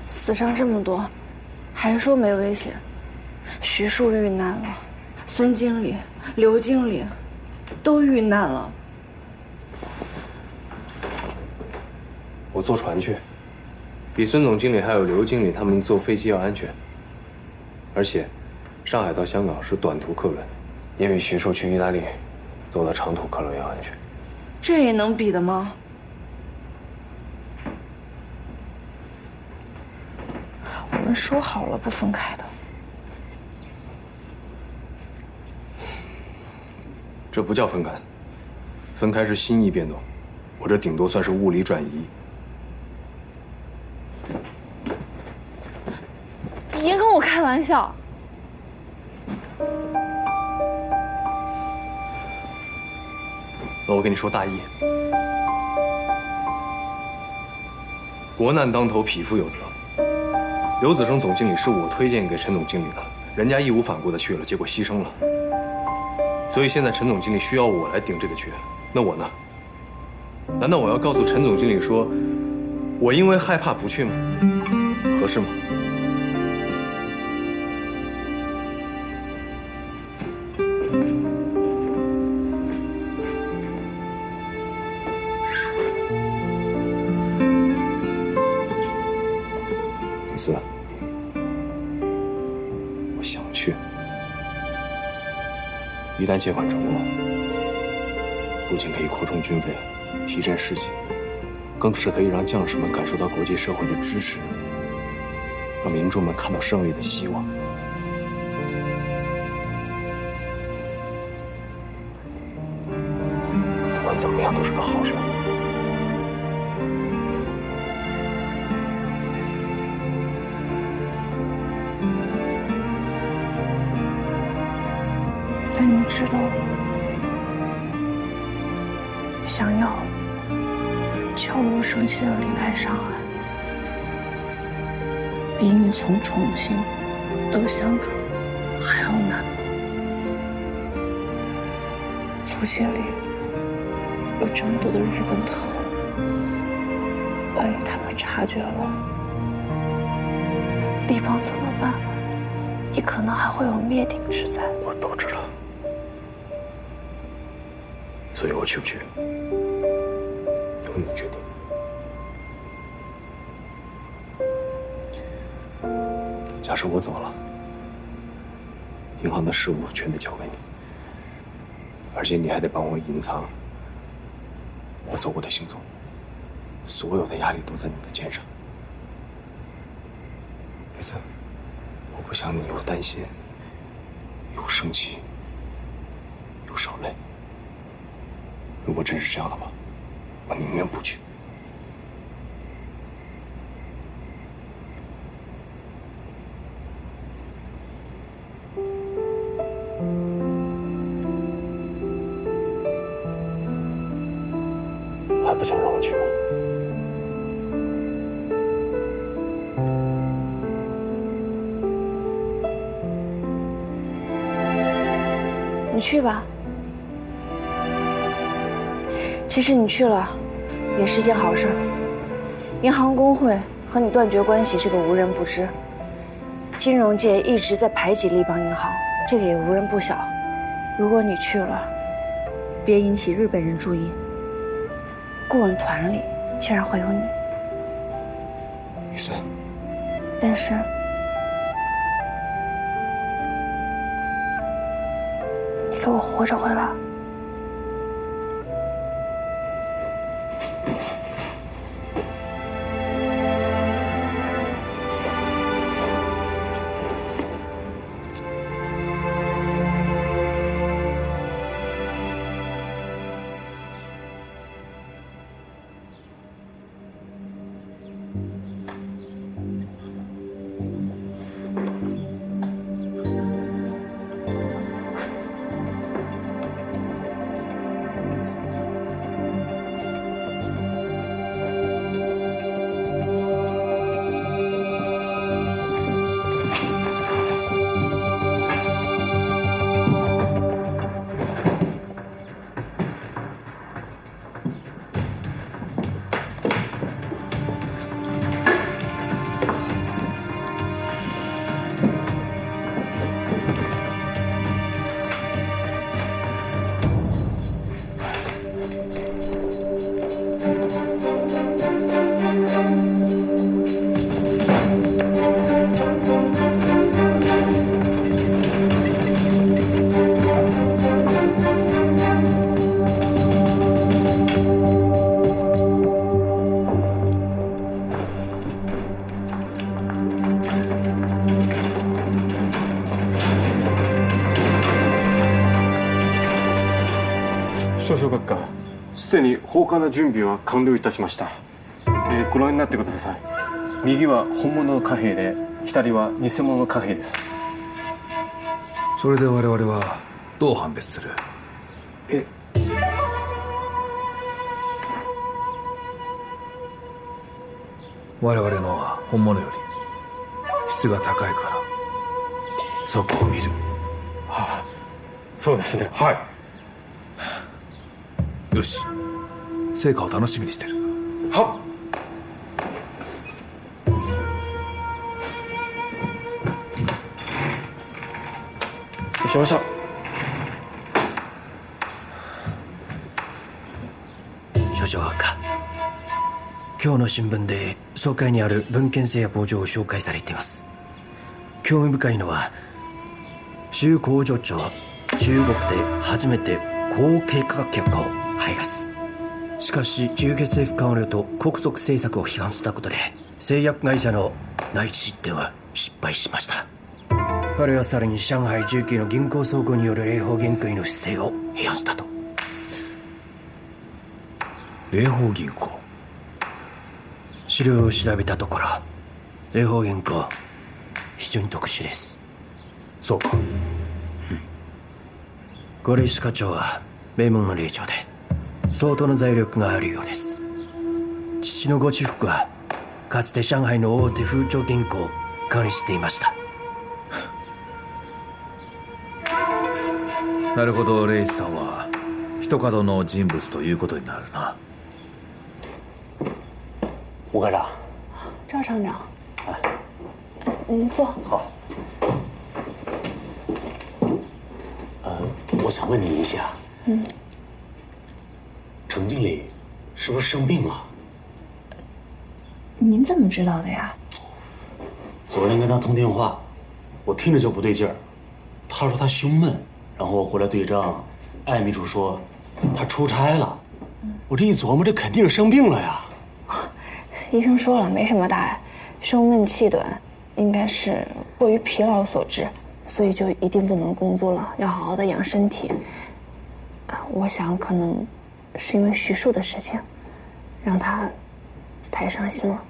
死伤这么多，还说没危险。徐庶遇难了，孙经理、刘经理都遇难了。我坐船去，比孙总经理还有刘经理他们坐飞机要安全。而且，上海到香港是短途客轮，也比徐庶去意大利坐的长途客轮要安全。这也能比的吗？我们说好了不分开的。这不叫分开，分开是心意变动，我这顶多算是物理转移。别跟我开玩笑。那我跟你说大意，国难当头，匹夫有责。刘子生总经理是我推荐给陈总经理的，人家义无反顾的去了，结果牺牲了。所以现在陈总经理需要我来顶这个缺，那我呢？难道我要告诉陈总经理说，我因为害怕不去吗？合适吗？李斯，我想去。一旦借款成功，不仅可以扩充军费，提振士气，更是可以让将士们感受到国际社会的支持，让民众们看到胜利的希望。不管怎么样，都是个好事。但你知道，想要悄无声息地离开上海，比你从重庆到香港还要难。租界里有这么多的日本特务，我万一他们察觉了，立邦怎么办？你可能还会有灭顶之灾。我都知道，所以我去不去，由你决定。假设我走了，银行的事务全得交给你，而且你还得帮我隐藏我走过的行踪，所有的压力都在你的肩上。雷森，我不想你又担心，又生气，又受累。如果真是这样的话，我宁愿不去。还不想让我去吗？你去吧。其实你去了，也是件好事。银行工会和你断绝关系，这个无人不知。金融界一直在排挤立邦银行，这个也无人不晓。如果你去了，别引起日本人注意。顾问团里竟然会有你。雨森，但是你给我活着回来。少々閣下、すでに放火の準備は完了いたしました。ご覧になってください。右は本物の貨幣で、左は偽物の貨幣です。それで我々はどう判別する？我々のは本物より質が高いからそこを見る。はあ、そうですね。はい。よし、成果を楽しみにしてる。はっ。失礼しました。少々閣下、今日の新聞で総会にある文献性や工場を紹介されています。興味深いのは州工場長は中国で初めて高計画結果を排出。しかし中華政府官僚と国賊政策を批判したことで製薬会社の内地出店は失敗しました。彼はさらに上海重機の銀行倉庫による霊宝銀行への不正を批判したと。霊宝銀行、資料を調べたところ霊宝銀行非常に特殊です。そうか。ゴレイス課長は名門の霊長で相当の財力があるようです。父のご父父はかつて上海の大手風潮銀行を管理していました。なるほど、レイスさんは一角の人物ということになるな。吴科长，赵厂长，您坐。好。我想问你一下，程经理是不是生病了？您怎么知道的呀？昨天跟他通电话，我听着就不对劲儿。他说他胸闷，然后我过来对账，艾秘书说他出差了。我这一琢磨，这肯定是生病了呀。医生说了，没什么大碍，胸闷气短，应该是过于疲劳所致，所以就一定不能工作了，要好好的养身体。我想可能是因为徐庶的事情，让他太伤心了。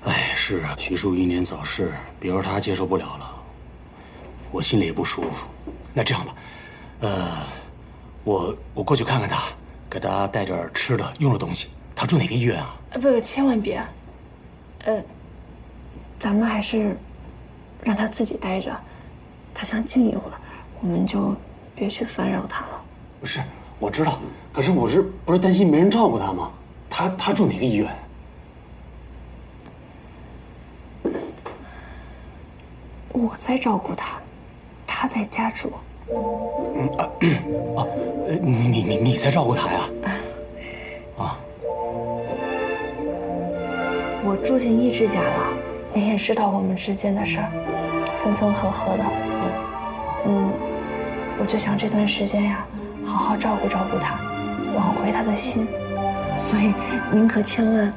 哎，是啊，徐庶英年早逝，别说他接受不了了，我心里也不舒服。那这样吧，我过去看看他，给他带点吃的用的东西。他住哪个医院啊？不，千万别。咱们还是让他自己待着，他想静一会儿，我们就别去烦扰他了。不是，我知道，可是我不是担心没人照顾他吗？他住哪个医院？我在照顾他，他在家住。你在照顾他呀？我住进一之家了，您也知道我们之间的事儿，分分合合的。我就想这段时间呀，好好照顾照顾他，挽回他的心。所以您可千万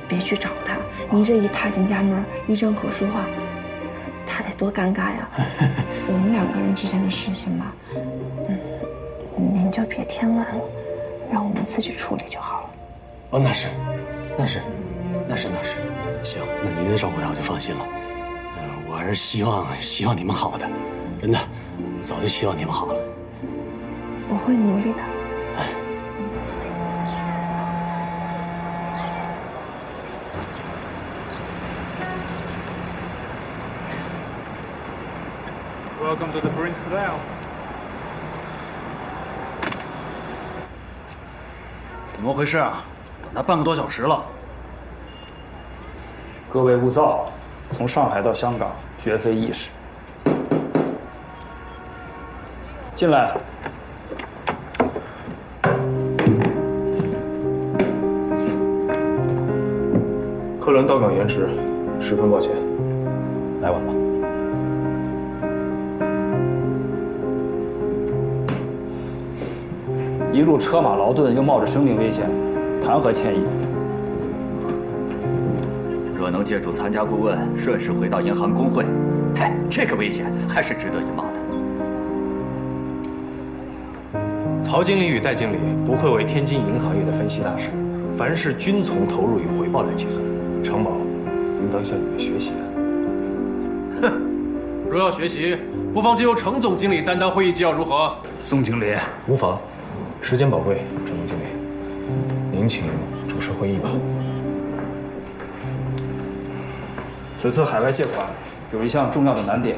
别去找他，您这一踏进家门，一张口说话，他得多尴尬呀。我们两个人之间的事情吧，您就别添乱了，让我们自己处理就好了。哦，那是。行，那您能照顾他，我就放心了。我还是希望你们好的，真的，我早就希望你们好了。我会努力的。Welcome to the Prince Hotel。怎么回事啊？等他半个多小时了。各位勿躁，从上海到香港绝非易事。进来。客轮到港延迟，十分抱歉，来晚了。一路车马劳顿，又冒着生命危险，谈何歉意？若能借助参加顾问，顺势回到银行工会，嘿，这个危险还是值得一冒的。曹经理与戴经理不愧为天津银行业的分析大师，凡事均从投入与回报来计算。常某应当向你们学习啊！哼，若要学习，不妨就由程总经理担当会议纪要，如何？宋经理，无妨，时间宝贵，程总经理，您请主持会议吧。此次海外借款有一项重要的难点，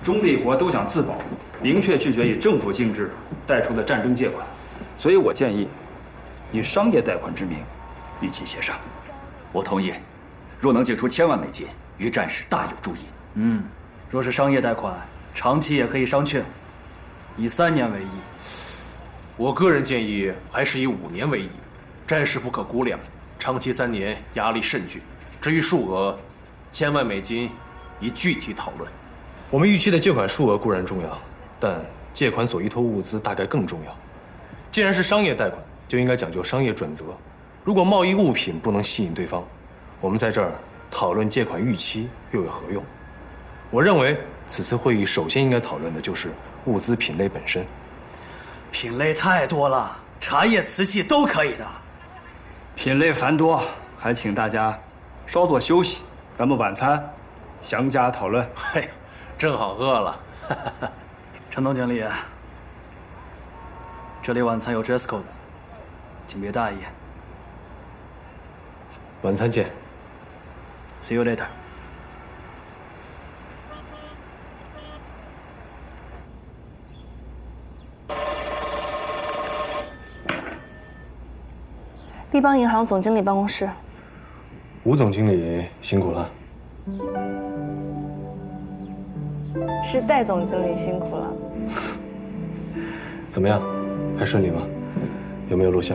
中立国都想自保，明确拒绝以政府性质贷出的战争借款，所以我建议以商业贷款之名与其协商。我同意，若能借出1000万美金，于战事大有助益。若是商业贷款，长期也可以商榷，以3年为宜。我个人建议还是以5年为宜，战事不可估量，长期3年压力甚巨。至于数额，1000万美金，宜具体讨论。我们预期的借款数额固然重要，但借款所依托物资大概更重要。既然是商业贷款，就应该讲究商业准则。如果贸易物品不能吸引对方，我们在这儿讨论借款预期又有何用？我认为此次会议首先应该讨论的就是物资品类本身。品类太多了，茶叶、瓷器都可以的。品类繁多，还请大家稍作休息，咱们晚餐详加讨论。嘿，正好饿了。陈总经理，这里晚餐有 dress code， 请别大意。晚餐见。See you later。立邦银行总经理办公室。吴总经理辛苦了。是戴总经理辛苦了。怎么样，还顺利吗？有没有露馅？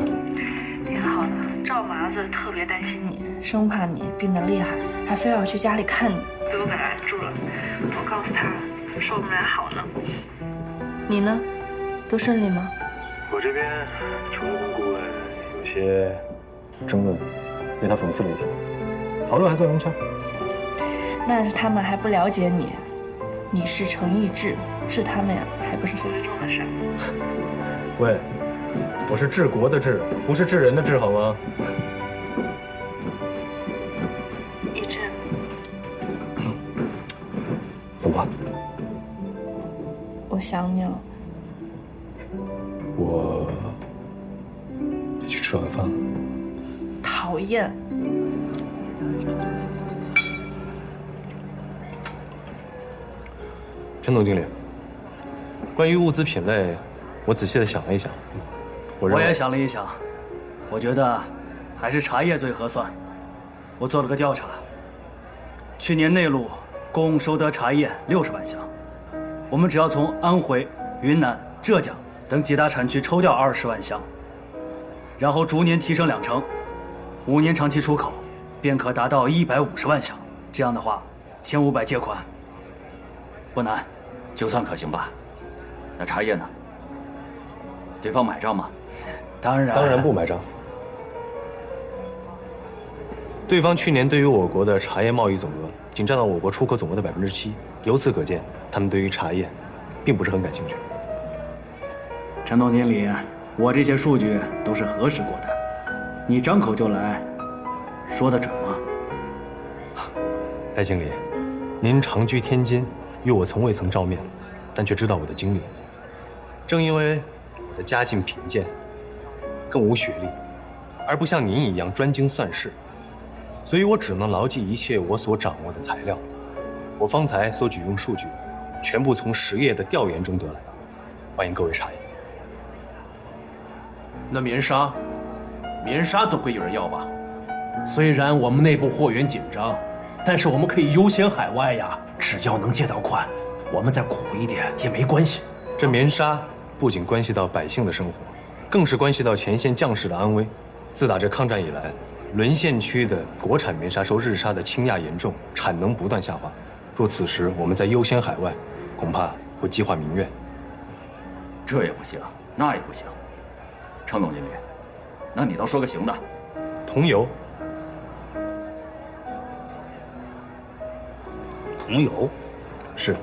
挺好的。赵麻子特别担心你，生怕你病得厉害，还非要去家里看你，被我给拦住了。我告诉他，说不然好呢。你呢？都顺利吗？我这边除了跟顾问有些争论，被他讽刺了一下，讨论还算融洽。那是他们还不了解你，你是诚意治，治他们呀，还不是分分钟的事。喂，我是治国的治，不是治人的治，好吗？一志，怎么了？我想你了。我得去吃晚饭了。讨厌。陈总经理，关于物资品类，我仔细的想了一想，我也想了一想，我觉得还是茶叶最合算。我做了个调查，去年内陆共收得茶叶60万箱，我们只要从安徽、云南、浙江等几大产区抽调20万箱，然后逐年提升2成，5年长期出口，便可达到150万箱。这样的话，1500借款不难，就算可行吧。那茶叶呢？对方买账吗？当然不买账。对方去年对于我国的茶叶贸易总额仅占到我国出口总额的7%，由此可见，他们对于茶叶并不是很感兴趣。陈总经理，我这些数据都是核实过的，你张口就来，说得准吗？戴经理，您长居天津，与我从未曾照面，但却知道我的经历。正因为我的家境贫贱，更无学历，而不像您一样专精算式，所以我只能牢记一切我所掌握的材料。我方才所举用数据，全部从实业的调研中得来。欢迎各位查验。那棉纱总会有人要吧？虽然我们内部货源紧张，但是我们可以优先海外呀。只要能借到款，我们再苦一点也没关系。这棉纱不仅关系到百姓的生活，更是关系到前线将士的安危。自打这抗战以来，沦陷区的国产棉纱受日沙的倾轧严重，产能不断下滑。若此时我们再优先海外，恐怕会激化民怨。这也不行，那也不行。程总经理，那你倒说个行的。桐油。桐油，是。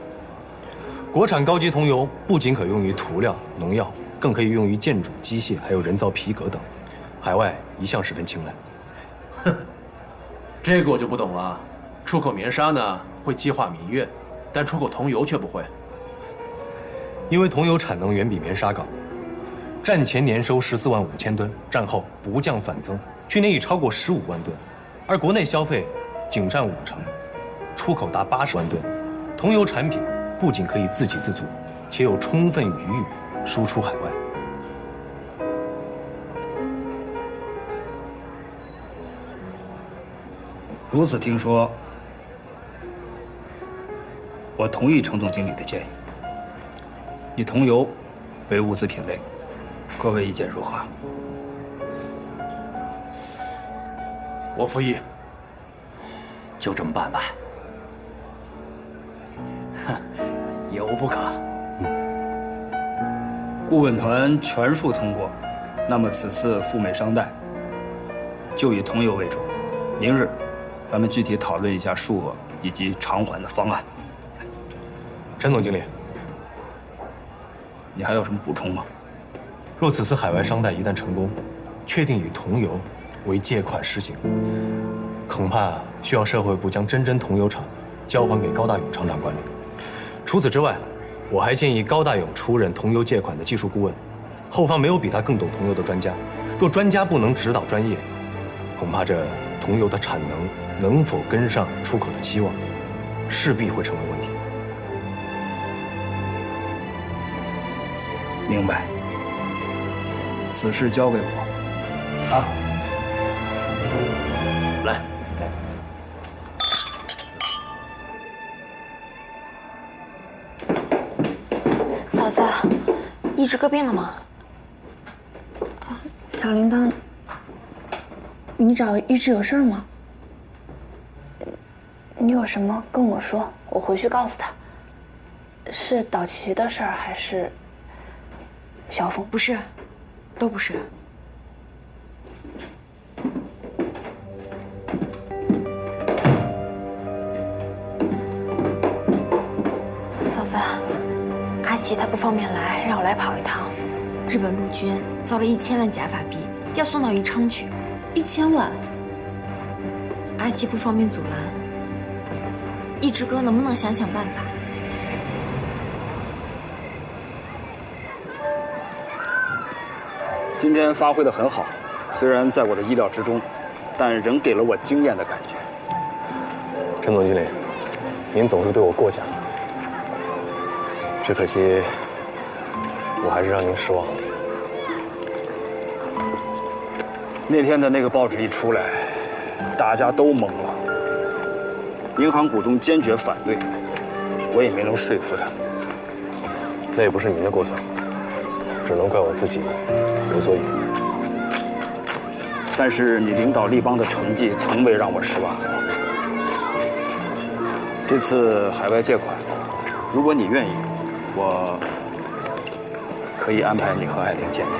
国产高级桐油不仅可用于涂料、农药，更可以用于建筑、机械，还有人造皮革等。海外一向十分青睐。哼，这个我就不懂了。出口棉纱呢，会激化民怨，但出口桐油却不会。因为桐油产能远比棉纱高，战前年收14万5千吨，战后不降反增，去年已超过15万吨，而国内消费仅占5成，出口达80万吨。桐油产品不仅可以自给自足，且有充分余裕输出海外。如此听说，我同意程总经理的建议，以桐油为物资品类，各位意见如何？我服议。就这么办吧。有不可。顾问团全数通过，那么此次赴美商代就以桐油为主。明日，咱们具体讨论一下数额以及偿还的方案。陈总经理，你还有什么补充吗？若此次海外商代一旦成功，确定以桐油为借款实行，恐怕需要社会部将真桐油厂交还给高大勇厂长管理。除此之外，我还建议高大勇出任桐油借款的技术顾问，后方没有比他更懂桐油的专家。若专家不能指导专业，恐怕这桐油的产能否跟上出口的期望，势必会成为问题。明白。此事交给我。啊，来。一直搁变了吗？小铃铛，你找一直有事儿吗？你有什么跟我说，我回去告诉他。是岛崎的事儿还是小凤？不是，都不是。嫂子，阿奇他不方便来，让我来跑一趟。日本陆军造了1000万假法币，要送到宜昌去。1000万？阿奇不方便阻拦，一直哥能不能想想办法？今天发挥得很好，虽然在我的意料之中，但仍给了我惊艳的感觉。陈总经理，您总是对我过奖，只可惜我还是让您失望了。那天的那个报纸一出来，大家都懵了。银行股东坚决反对，我也没能说服他。那也不是您的过错，只能怪我自己有所以为。但是你领导立邦的成绩从未让我失望。这次海外借款，如果你愿意，我可以安排你和艾琳见面。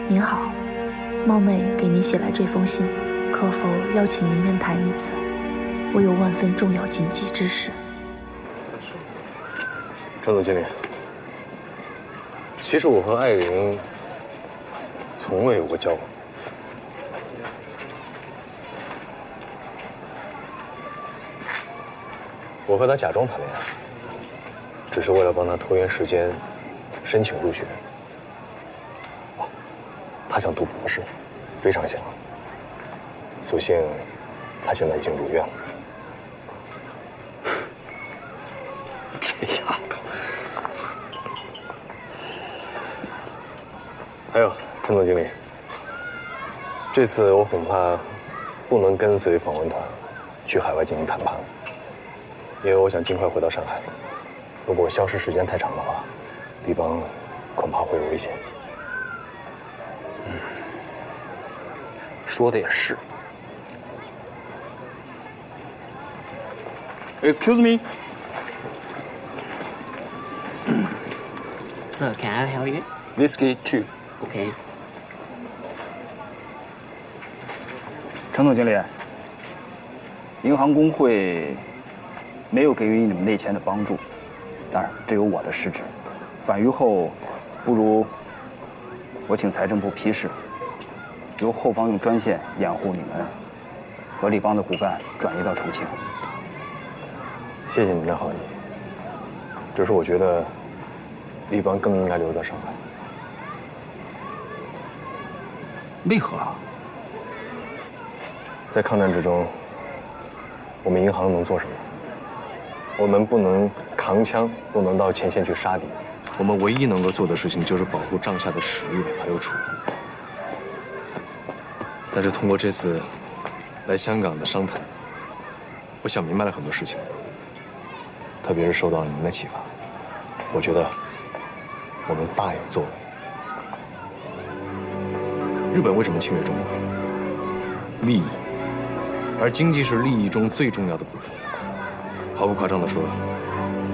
您好，冒昧给您写来这封信，可否邀请您面谈一次？我有万分重要紧急之事。陈总经理，其实我和艾琳从未有过交往。我和她假装谈恋爱，只是为了帮她拖延时间，申请入学。他想读博士，非常想。所幸，他现在已经入院了。这丫头。还有，陈总经理，这次我恐怕不能跟随访问团去海外进行谈判了，因为我想尽快回到上海。如果消失时间太长的话，立邦恐怕会有危险。说的也是。Excuse me. Sir, can I help you? Whiskey 2. OK. 陈总经理，银行工会没有给予你们内签的帮助，当然这有我的失职。返渝后，不如我请财政部批示。由后方用专线掩护你们和立邦的骨干转移到重庆。谢谢您的好意，只是我觉得立邦更应该留在上海。为何？在抗战之中，我们银行能做什么？我们不能扛枪，不能到前线去杀敌。我们唯一能够做的事情就是保护帐下的实业还有储户。但是通过这次来香港的商谈，我想明白了很多事情，特别是受到了您的启发。我觉得我们大有作为。日本为什么侵略中国？利益，而经济是利益中最重要的部分。毫不夸张地说，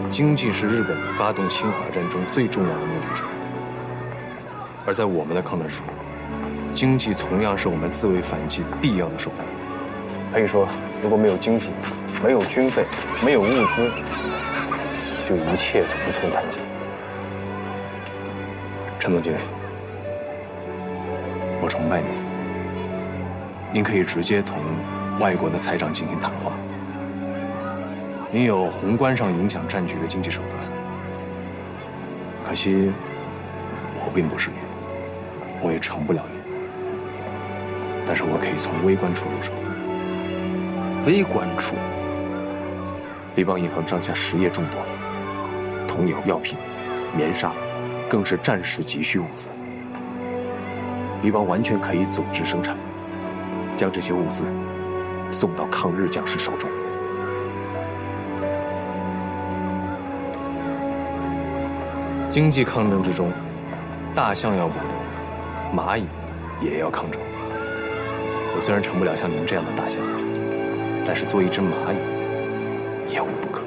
经济是日本发动侵华战争最重要的目的之一。而在我们的抗战中，经济同样是我们自卫反击必要的手段。可以说，如果没有经济，没有军费，没有物资，就一切无从谈起。陈总经理，我崇拜您。您可以直接同外国的财长进行谈话。您有宏观上影响战局的经济手段。可惜，我并不是您，我也成不了您。但是我可以从微观处入手。微关注。立邦银行账下实业众多，童谣、药品、棉纱，更是战时急需物资。立邦完全可以组织生产，将这些物资送到抗日将士手中。经济抗争之中，大象要捕的，蚂蚁也要抗争。我虽然成不了像您这样的大象，但是做一只蚂蚁也无不可。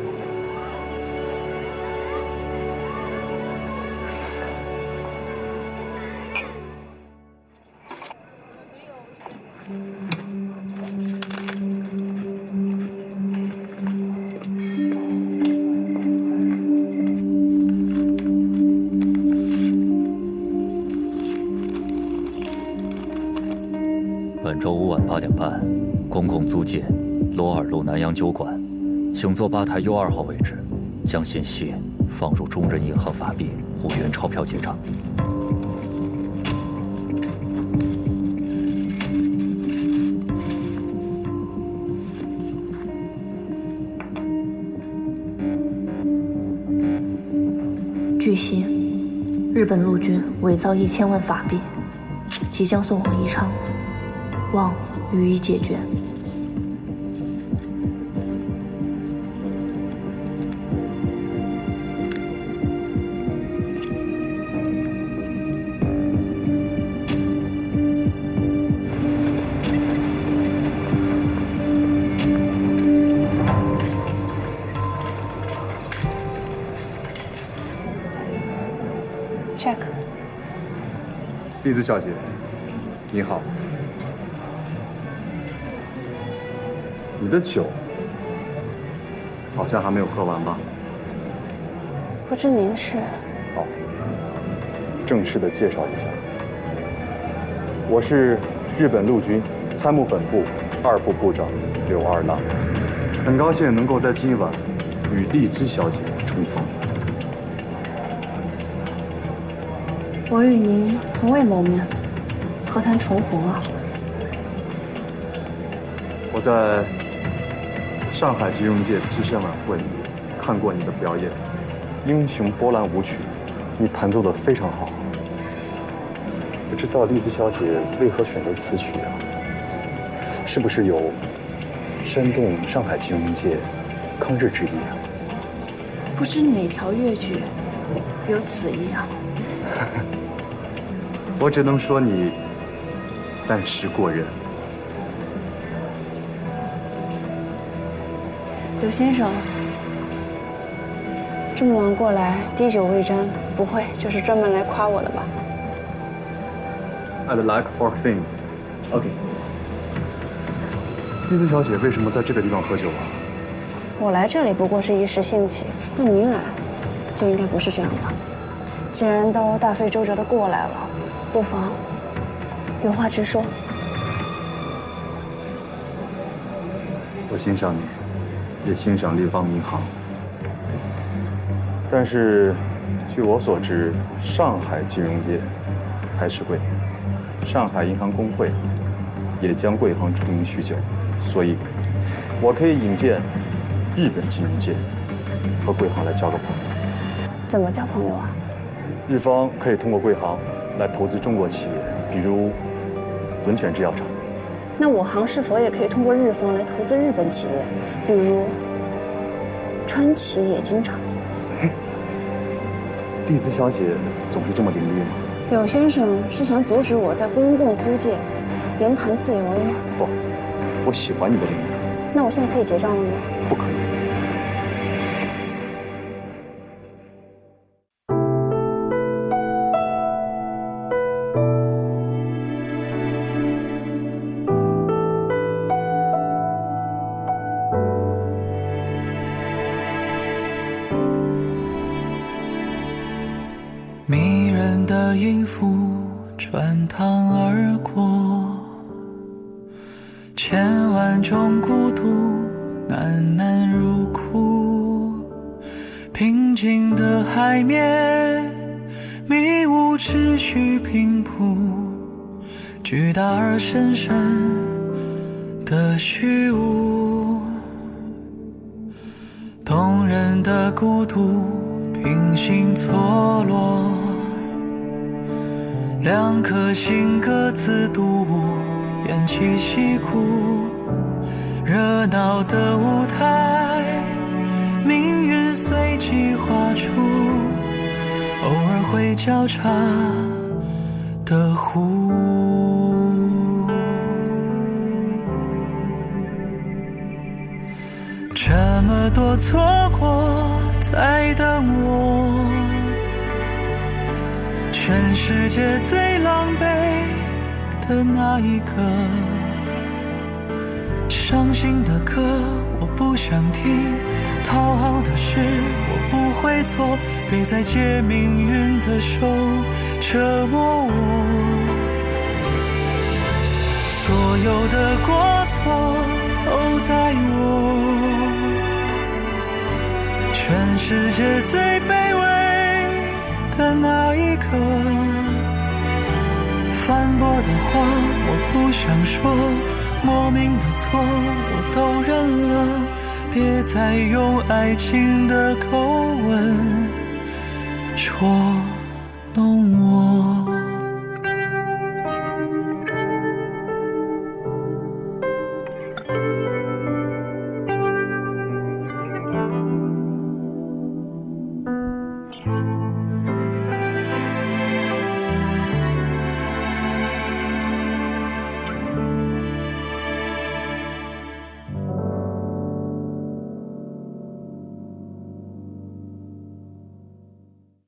本周五晚8点半，公共租界罗尔路南洋酒馆，请坐吧台 U2号位置，将信息放入中人银行法币5元钞票结账。据悉，日本陆军伪造1000万法币，即将送往宜昌，望予以解决。check。栗子小姐，你好。你的酒好像还没有喝完吧？不知您是？好，正式的介绍一下，我是日本陆军参谋本部2部部长柳二郎，很高兴能够在今晚与栗子小姐重逢。我与您从未谋面，何谈重逢啊？我在上海金融界慈善晚会看过你的表演，《英雄波澜舞曲》，你弹奏得非常好。不知道栗子小姐为何选择此曲啊？是不是有煽动上海金融界抗日之意啊？不知哪条乐句有此意啊？我只能说你办事过人。柳先生，这么晚过来滴酒未沾，不会就是专门来夸我的吧 ？I'd like for thing. OK。栗子小姐为什么在这个地方喝酒啊？我来这里不过是一时兴起，那您来，就应该不是这样吧？既然都大费周折的过来了，不妨有话直说。我欣赏你，也欣赏立邦银行。但是，据我所知，上海金融界还是贵，上海银行工会也将贵行出名许久，所以，我可以引荐日本金融界和贵行来交个朋友。怎么交朋友啊？日方可以通过贵行来投资中国企业，比如温泉制药厂。那我行是否也可以通过日方来投资日本企业，比如川崎冶金厂？栗子小姐总是这么伶俐吗？柳先生是想阻止我在公共租界言谈自由了吗？不，我喜欢你的伶俐。那我现在可以结账了吗？不可以。迷人的音符穿堂而过，千万种孤独喃喃入库，平静的海面，迷雾持续平铺，巨大而深深的虚无，动人的孤独平行错落，两颗心各自独舞，偃旗息鼓，热闹的舞台，命运随即画出偶尔会交叉的湖。这么多错过在等我，全世界最狼狈的那一个，伤心的歌我不想听，讨好的事我不会做，别再借命运的手折磨我。所有的过错都在我，全世界最卑微的那一个，反驳的话我不想说，莫名的错我都认了，别再用爱情的口吻捉弄我。